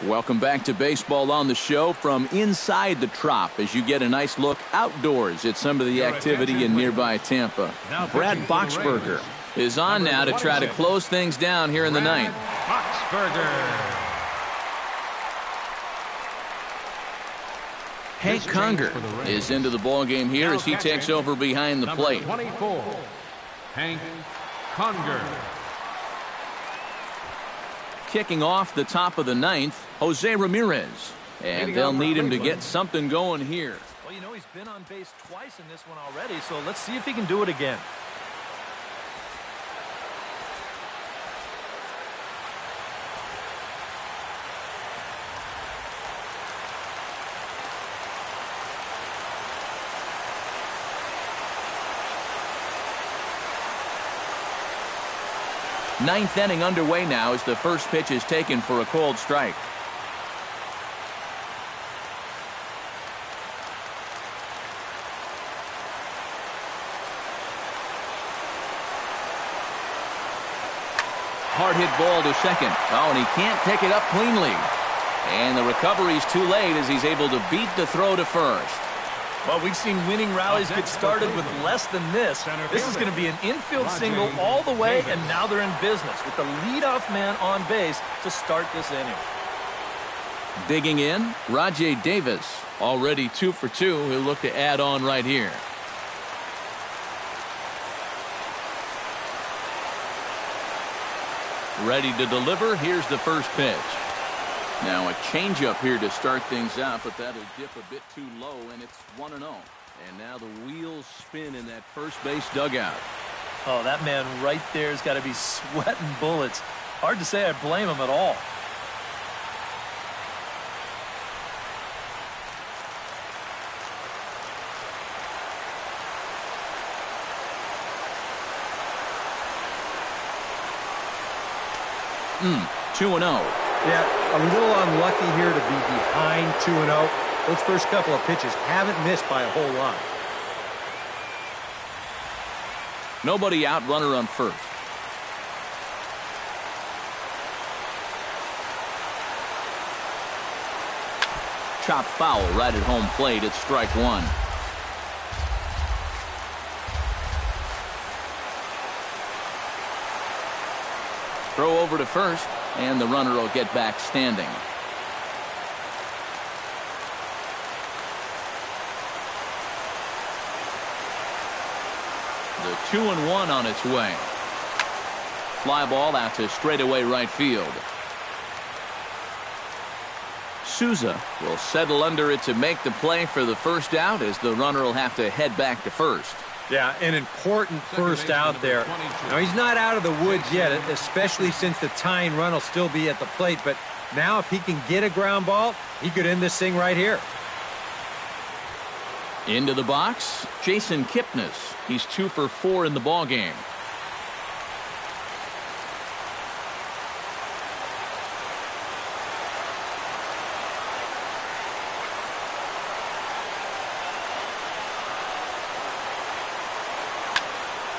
Welcome back to Baseball on the Show from inside the Trop as you get a nice look outdoors at some of the activity in nearby Tampa. Brad Boxberger is on now to try to close things down here in the 9th. Boxberger. Hank Conger is into the ballgame here as he takes over behind the plate. 24, Hank Conger. Kicking off the top of the 9th, Jose Ramirez. And they'll need him to get something going here. Well, you know, he's been on base twice in this one already, so let's see if he can do it again. Ninth inning underway now as the first pitch is taken for a called strike. Hard hit ball to second. Oh, and he can't pick it up cleanly. And the recovery's too late as he's able to beat the throw to first. Well, we've seen winning rallies get started with less than this. This is going to be an infield single all the way, and now they're in business with the leadoff man on base to start this inning. Digging in, Rajay Davis, already 2 for 2. He'll look to add on right here. Ready to deliver. Here's the first pitch. Now a changeup here to start things out, but that'll dip a bit too low, and it's 1-0. And now the wheels spin in that first base dugout. Oh, that man right there has got to be sweating bullets. Hard to say I blame him at all. Mm, 2-0. Yeah, a little unlucky here to be behind 2-0. Those first couple of pitches haven't missed by a whole lot. Nobody out, runner on first. Chop foul right at home plate. It's strike one. Throw over to first, and the runner will get back standing. The 2-1 on its way. Fly ball out to straightaway right field. Souza will settle under it to make the play for the first out as the runner will have to head back to first. Yeah, an important first out there. Now, he's not out of the woods yet, especially since the tying run will still be at the plate. But now if he can get a ground ball, he could end this thing right here. Into the box, Jason Kipnis. He's 2 for 4 in the ballgame.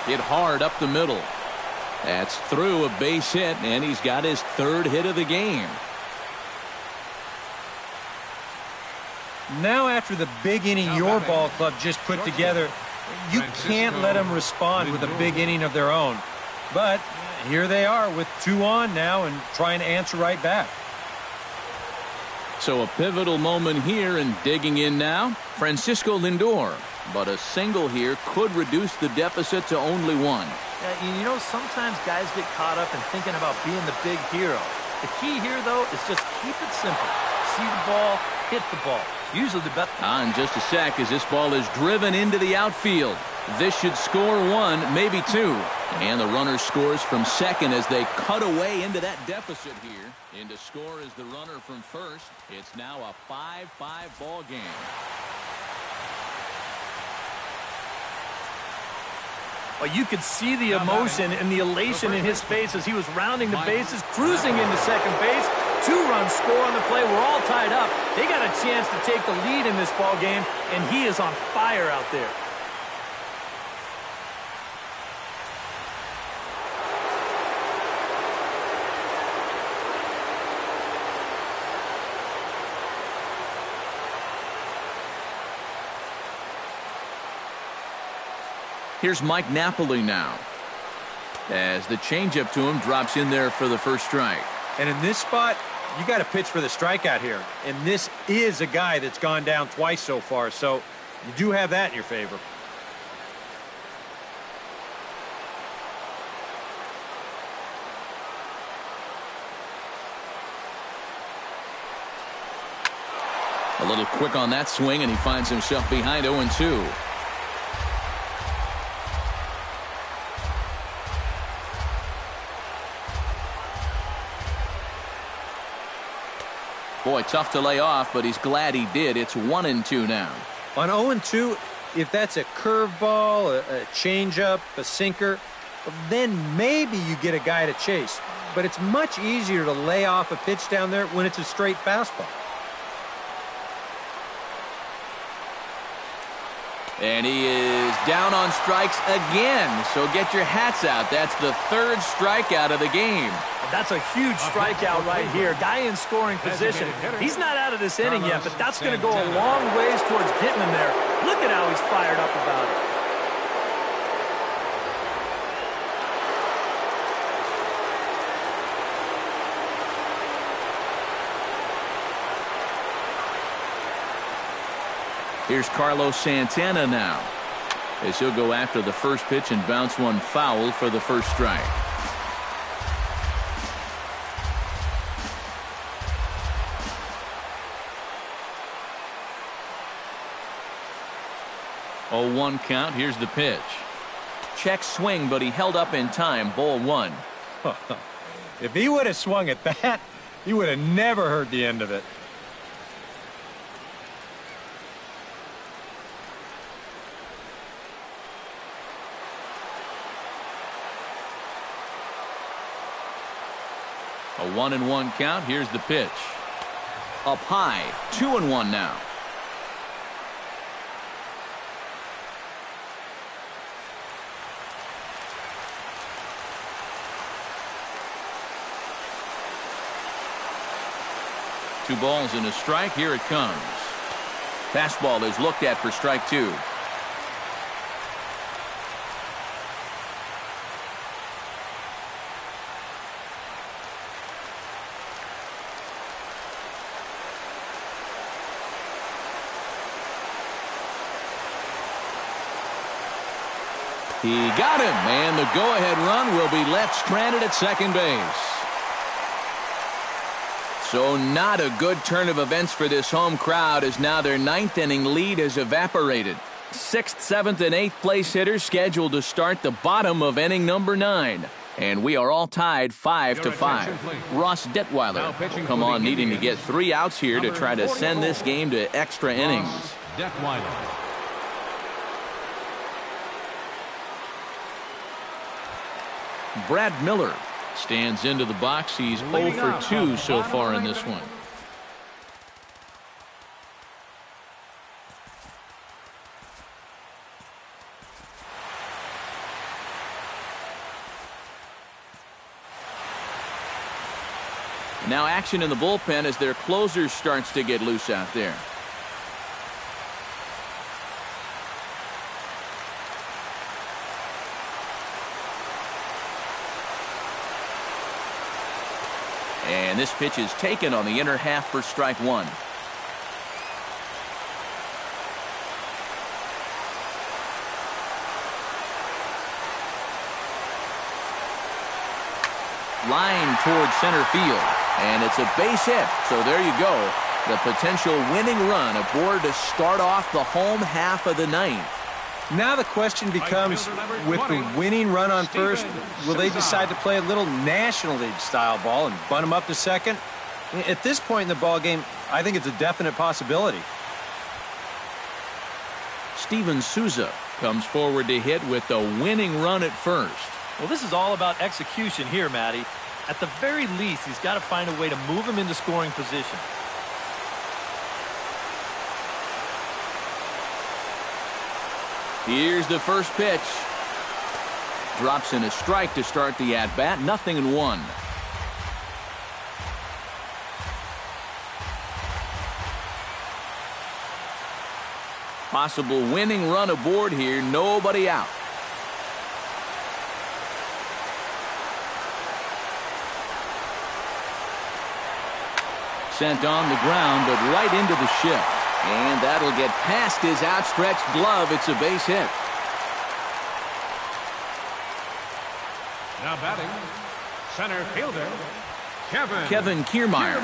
Hit hard up the middle. That's through a base hit, and he's got his 3rd hit of the game. Now after the big inning your ball club just put together, you can't let them respond with a big inning of their own. But here they are with 2 on now and trying to answer right back. So a pivotal moment here, and digging in now, Francisco Lindor. But a single here could reduce the deficit to only 1. Yeah, you know, sometimes guys get caught up in thinking about being the big hero. The key here, though, is just keep it simple. See the ball, hit the ball. Usually the best. On just a sec as this ball is driven into the outfield. This should score one, maybe two. And the runner scores from second as they cut away into that deficit here. In to score is the runner from first. It's now a 5-5 ball game. Well, you could see the emotion and the elation in his face as he was rounding the bases, cruising into second base. 2-run score on the play. We're all tied up. They got a chance to take the lead in this ball game, and he is on fire out there. Here's Mike Napoli now, as the changeup to him drops in there for the first strike. And in this spot, you got to pitch for the strikeout here. And this is a guy that's gone down twice so far, so you do have that in your favor. A little quick on that swing, and he finds himself behind 0-2. Boy, tough to lay off, but he's glad he did. It's 1-2 now. On 0-2, if that's a curveball, a changeup, a sinker, then maybe you get a guy to chase. But it's much easier to lay off a pitch down there when it's a straight fastball. And he is down on strikes again. So get your hats out. That's the third strikeout of the game. That's a huge strikeout right here. Guy in scoring position. He's not out of this inning yet, but that's going to go a long ways towards getting him there. Look at how he's fired up about it. Here's Carlos Santana now, as he'll go after the first pitch and bounce one foul for the first strike. Oh, 1 count. Here's the pitch. Check swing, but he held up in time. Ball 1. If he would have swung at that, he would have never heard the end of it. A 1-1 count. Here's the pitch. Up high. 2-1 now. Two balls and a strike. Here it comes. Fastball is looked at for strike 2. He got him, and the go-ahead run will be left stranded at second base. So not a good turn of events for this home crowd, as now their 9th inning lead has evaporated. 6th, 7th, and 8th place hitters scheduled to start the bottom of inning number 9. And we are all tied 5-5. Ross Detweiler will come on needing to get 3 outs here to try to send this game to extra innings. Detweiler. Brad Miller stands into the box. He's 0 for 2 so far in this one. Now action in the bullpen as their closer starts to get loose out there. And this pitch is taken on the inner half for strike 1. Line towards center field. And it's a base hit. So there you go. The potential winning run aboard to start off the home half of the ninth. Now the question becomes, with the winning run on first, will they decide to play a little National League style ball and bunt him up to second? At this point in the ball game, I think it's a definite possibility. Steven Souza comes forward to hit with the winning run at first. Well, this is all about execution here, Matty. At the very least, he's got to find a way to move him into scoring position. Here's the first pitch. Drops in a strike to start the at-bat. 0-1. Possible winning run aboard here. Nobody out. Sent on the ground, but right into the shift. And that'll get past his outstretched glove. It's a base hit. Now batting, center fielder, Kevin Kiermaier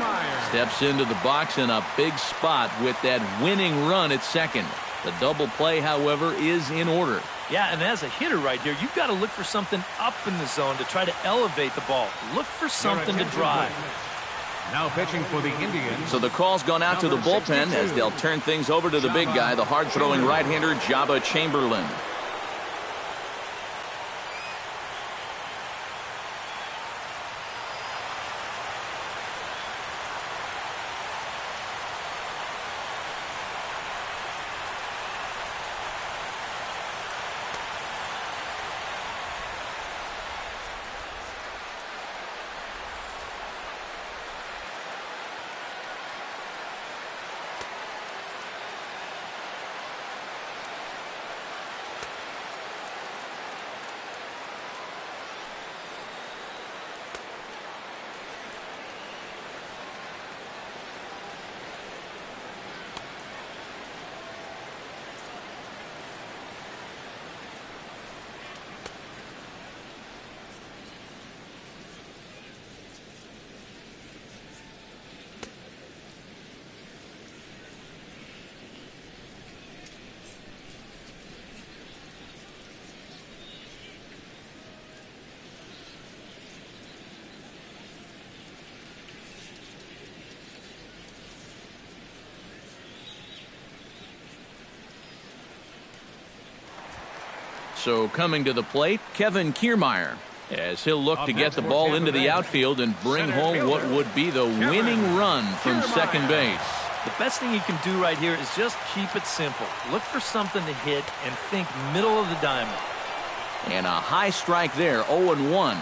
steps into the box in a big spot with that winning run at second. The double play, however, is in order. Yeah, and as a hitter right here, you've got to look for something up in the zone to try to elevate the ball. Look for something to drive. Now pitching for the Indians. So the call's gone out to the bullpen as they'll turn things over to the big guy, the hard-throwing right-hander Jabba Chamberlain. So coming to the plate, Kevin Kiermaier, as he'll look to get the ball into the outfield and bring home what would be the winning run from second base. The best thing you can do right here is just keep it simple. Look for something to hit and think middle of the diamond. And a high strike there, 0-1.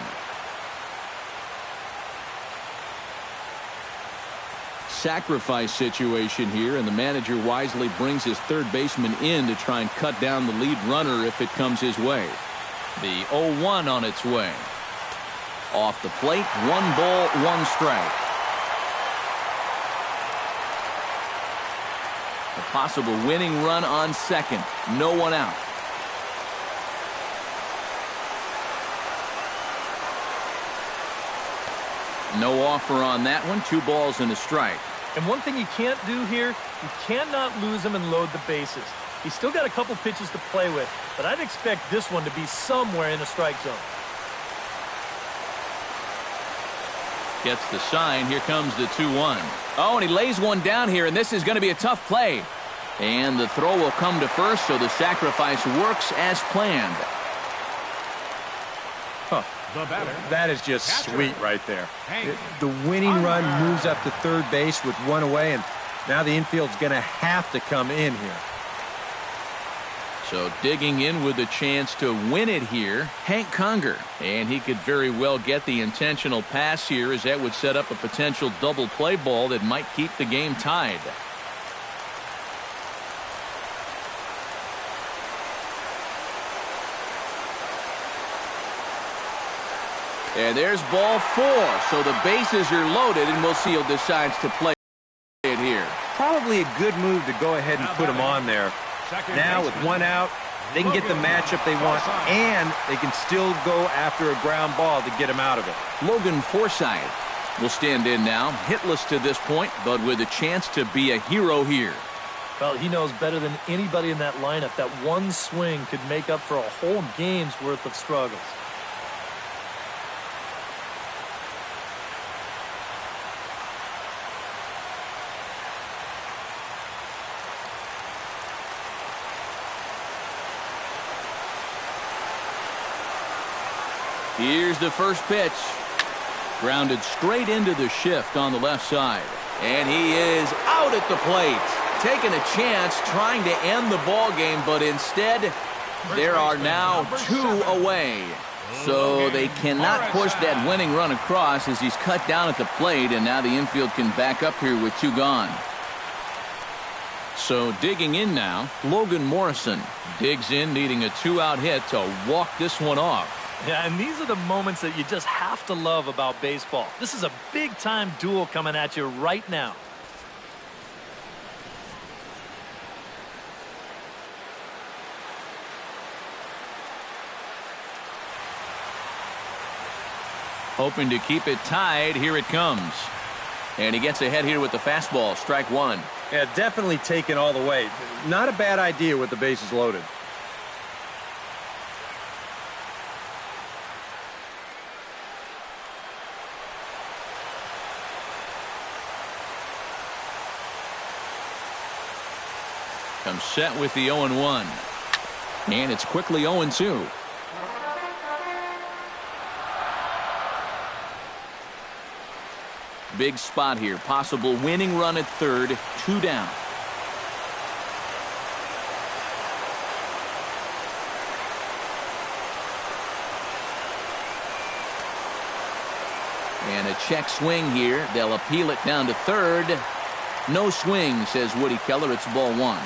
Sacrifice situation here, and the manager wisely brings his third baseman in to try and cut down the lead runner if it comes his way. The 0-1 on its way. Off the plate, 1 ball, 1 strike. A possible winning run on second. No one out. No offer on that one. 2 balls and a strike. And one thing you can't do here, you cannot lose him and load the bases. He's still got a couple pitches to play with, but I'd expect this one to be somewhere in the strike zone. Gets the sign. Here comes the 2-1. Oh, and he lays one down here, and this is going to be a tough play. And the throw will come to first, so the sacrifice works as planned. Huh. That is just sweet right there. The winning run moves up to third base with 1 away, and now the infield's going to have to come in here. So digging in with a chance to win it here, Hank Conger. And he could very well get the intentional pass here, as that would set up a potential double play ball that might keep the game tied. And there's ball 4. So the bases are loaded, and we'll see who decides to play it here. Probably a good move to go ahead and put him on there. Now with 1 out, they can get the matchup they want, and they can still go after a ground ball to get him out of it. Logan Forsythe will stand in now, hitless to this point, but with a chance to be a hero here. Well, he knows better than anybody in that lineup that one swing could make up for a whole game's worth of struggles. Here's the first pitch. Grounded straight into the shift on the left side. And he is out at the plate. Taking a chance, trying to end the ball game, but instead, there are now 2 away. So they cannot push that winning run across as he's cut down at the plate, and now the infield can back up here with 2 gone. So digging in now, Logan Morrison digs in, needing a 2-out hit to walk this one off. Yeah, and these are the moments that you just have to love about baseball. This is a big-time duel coming at you right now. Hoping to keep it tied. Here it comes. And he gets ahead here with the fastball. Strike 1. Yeah, definitely taken all the way. Not a bad idea with the bases loaded. Comes set with the 0-1. And it's quickly 0-2. Big spot here. Possible winning run at third. 2 down. And a check swing here. They'll appeal it down to third. No swing, says Woody Keller. It's ball 1.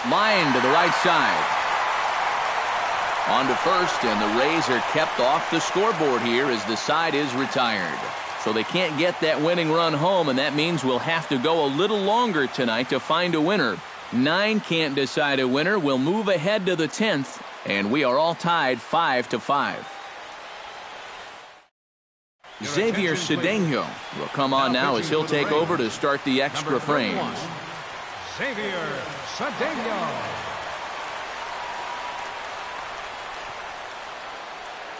Line to the right side. On to first, and the Rays are kept off the scoreboard here as the side is retired. So they can't get that winning run home, and that means we'll have to go a little longer tonight to find a winner. 9 can't decide a winner. We'll move ahead to the 10th, and we are all tied 5-5. Xavier Cedeno will come on now as he'll take over to start the extra frames. Xavier Cedeno.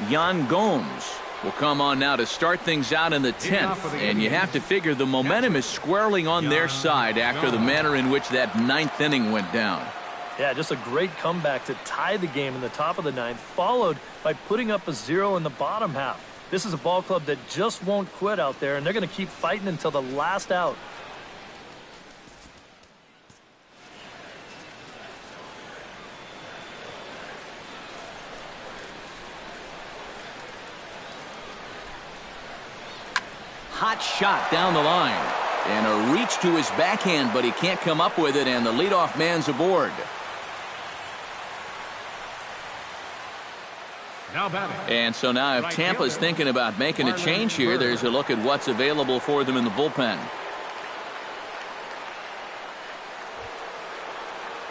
Yan Gomes will come on now to start things out in the 10th. And you have to figure the momentum is squarely on their side after the manner in which that 9th inning went down. Yeah, just a great comeback to tie the game in the top of the 9th, followed by putting up a 0 in the bottom half. This is a ball club that just won't quit out there, and they're going to keep fighting until the last out. Hot shot down the line. And a reach to his backhand, but he can't come up with it, and the leadoff man's aboard. Now batting. And so now if Tampa's thinking about making a change here, there's a look at what's available for them in the bullpen.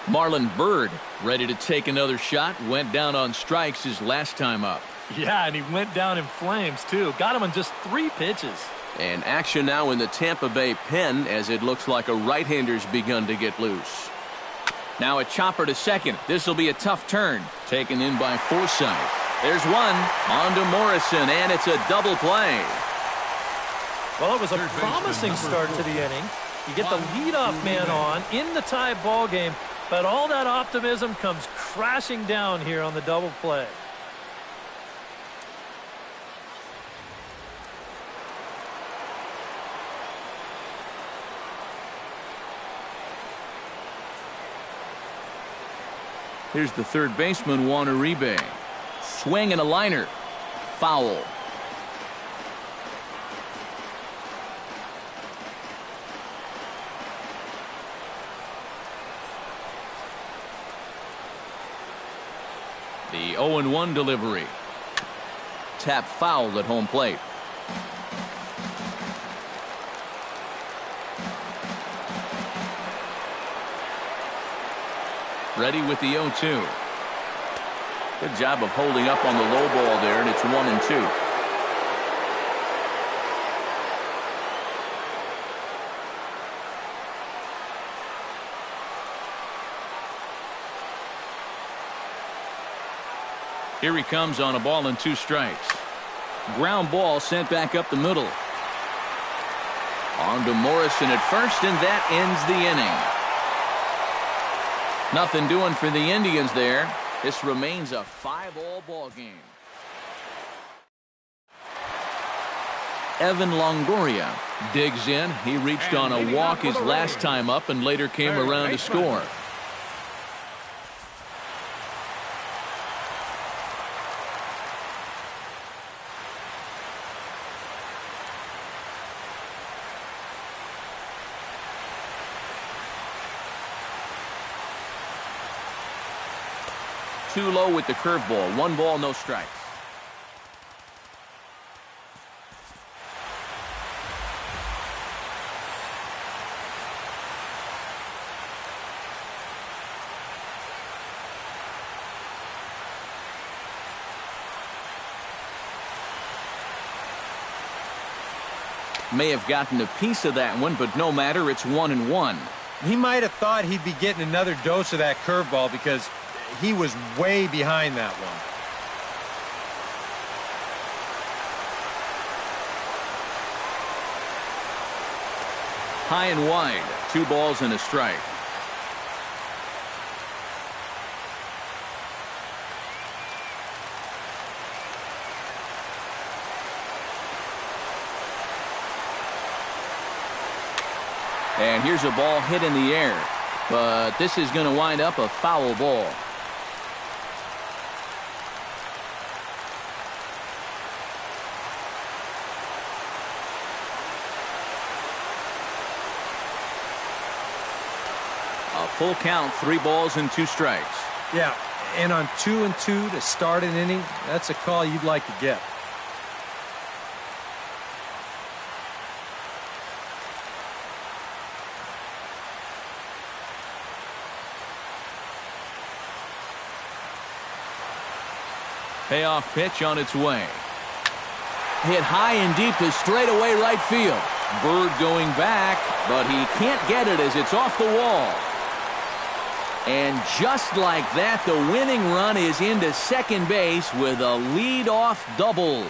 Marlon Byrd ready to take another shot. Went down on strikes his last time up. Yeah, and he went down in flames, too. Got him on just 3 pitches. And action now in the Tampa Bay pen as it looks like a right-hander's begun to get loose. Now a chopper to second. This will be a tough turn. Taken in by Forsythe. There's one. On to Morrison, and it's a double play. Well, it was a promising start to the inning. You get the leadoff man on in the tie ball game, but all that optimism comes crashing down here on the double play. Here's the third baseman, Juan Uribe. Swing and a liner. Foul. The 0-1 delivery. Tap foul at home plate. Ready with the 0-2. Good job of holding up on the low ball there, and it's 1-2. Here he comes on a ball and 2 strikes. Ground ball sent back up the middle. On to Morrison at first, and that ends the inning. Nothing doing for the Indians there. This remains a 5-all ball game. Evan Longoria digs in. He reached on a walk his last time up and later came around to score. Too low with the curveball. 1 ball, no strikes. May have gotten a piece of that one, but no matter, it's 1-1. He might have thought he'd be getting another dose of that curveball because he was way behind that one. High and wide. 2 balls and a strike. And here's a ball hit in the air, but this is going to wind up a foul ball. A full count, 3 balls and 2 strikes. Yeah, and on 2-2 to start an inning, that's a call you'd like to get. Payoff pitch on its way. Hit high and deep to straightaway right field. Bird going back, but he can't get it as it's off the wall. And just like that, the winning run is into second base with a lead-off double.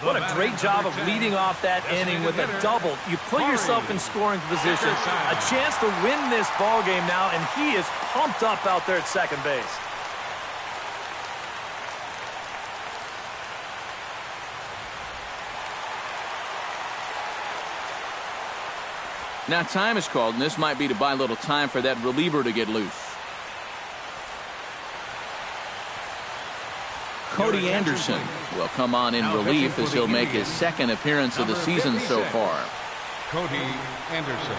What a great job of leading off that inning with a double. You put yourself in scoring position, a chance to win this ball game now, and he is pumped up out there at second base. Now time is called, and this might be to buy a little time for that reliever to get loose. Cody Anderson will come on in relief as he'll make his 2nd appearance of the season so far. Cody Anderson.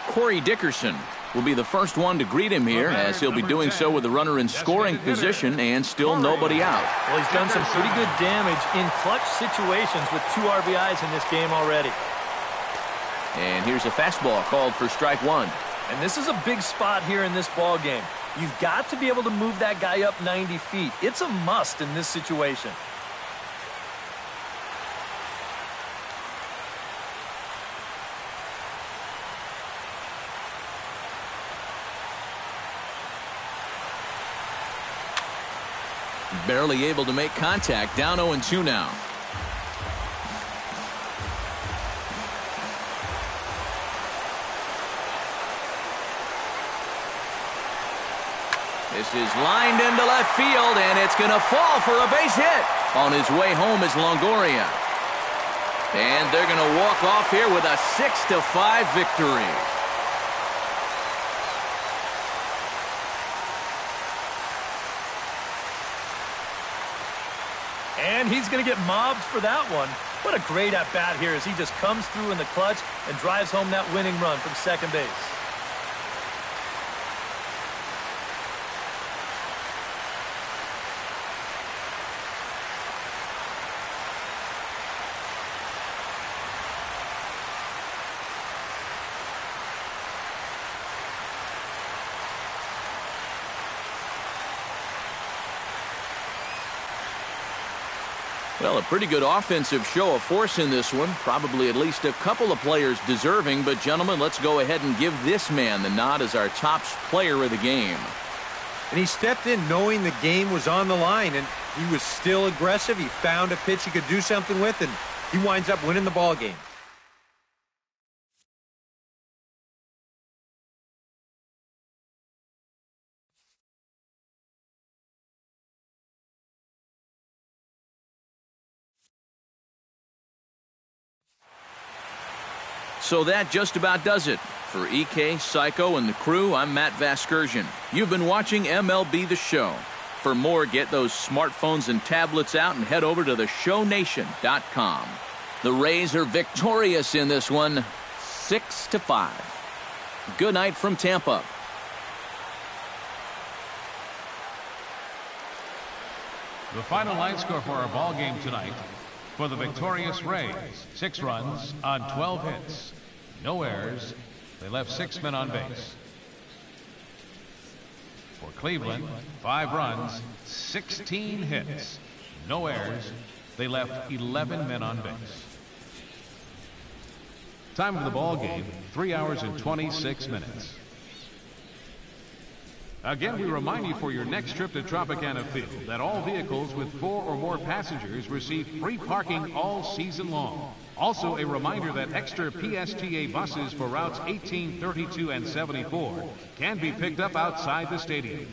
Corey Dickerson will be the first one to greet him here, as he'll be doing so with the runner in scoring position and still nobody out. Well, he's done some pretty good damage in clutch situations with 2 RBIs in this game already. And here's a fastball called for strike 1. And this is a big spot here in this ball game. You've got to be able to move that guy up 90 feet. It's a must in this situation. Barely able to make contact. Down 0-2 now. This is lined into left field, and it's going to fall for a base hit. On his way home is Longoria. And they're going to walk off here with a 6-5 victory. And he's going to get mobbed for that one. What a great at-bat here as he just comes through in the clutch and drives home that winning run from second base. Well, a pretty good offensive show of force in this one. Probably at least a couple of players deserving. But, gentlemen, let's go ahead and give this man the nod as our top player of the game. And he stepped in knowing the game was on the line, and he was still aggressive. He found a pitch he could do something with, and he winds up winning the ball game. So that just about does it. For EK, Psycho, and the crew, I'm Matt Vasgersian. You've been watching MLB The Show. For more, get those smartphones and tablets out and head over to theshownation.com. The Rays are victorious in this one, 6-5. Good night from Tampa. The final line score for our ball game tonight. For the victorious Rays, 6 runs on 12 hits. No errors. They left 6 men on base. For Cleveland, 5 runs, 16 hits. No errors. They left 11 men on base. Time of the ball game, 3 hours and 26 minutes. Again, we remind you for your next trip to Tropicana Field that all vehicles with 4 or more passengers receive free parking all season long. Also, a reminder that extra PSTA buses for routes 18, 32, and 74 can be picked up outside the stadium.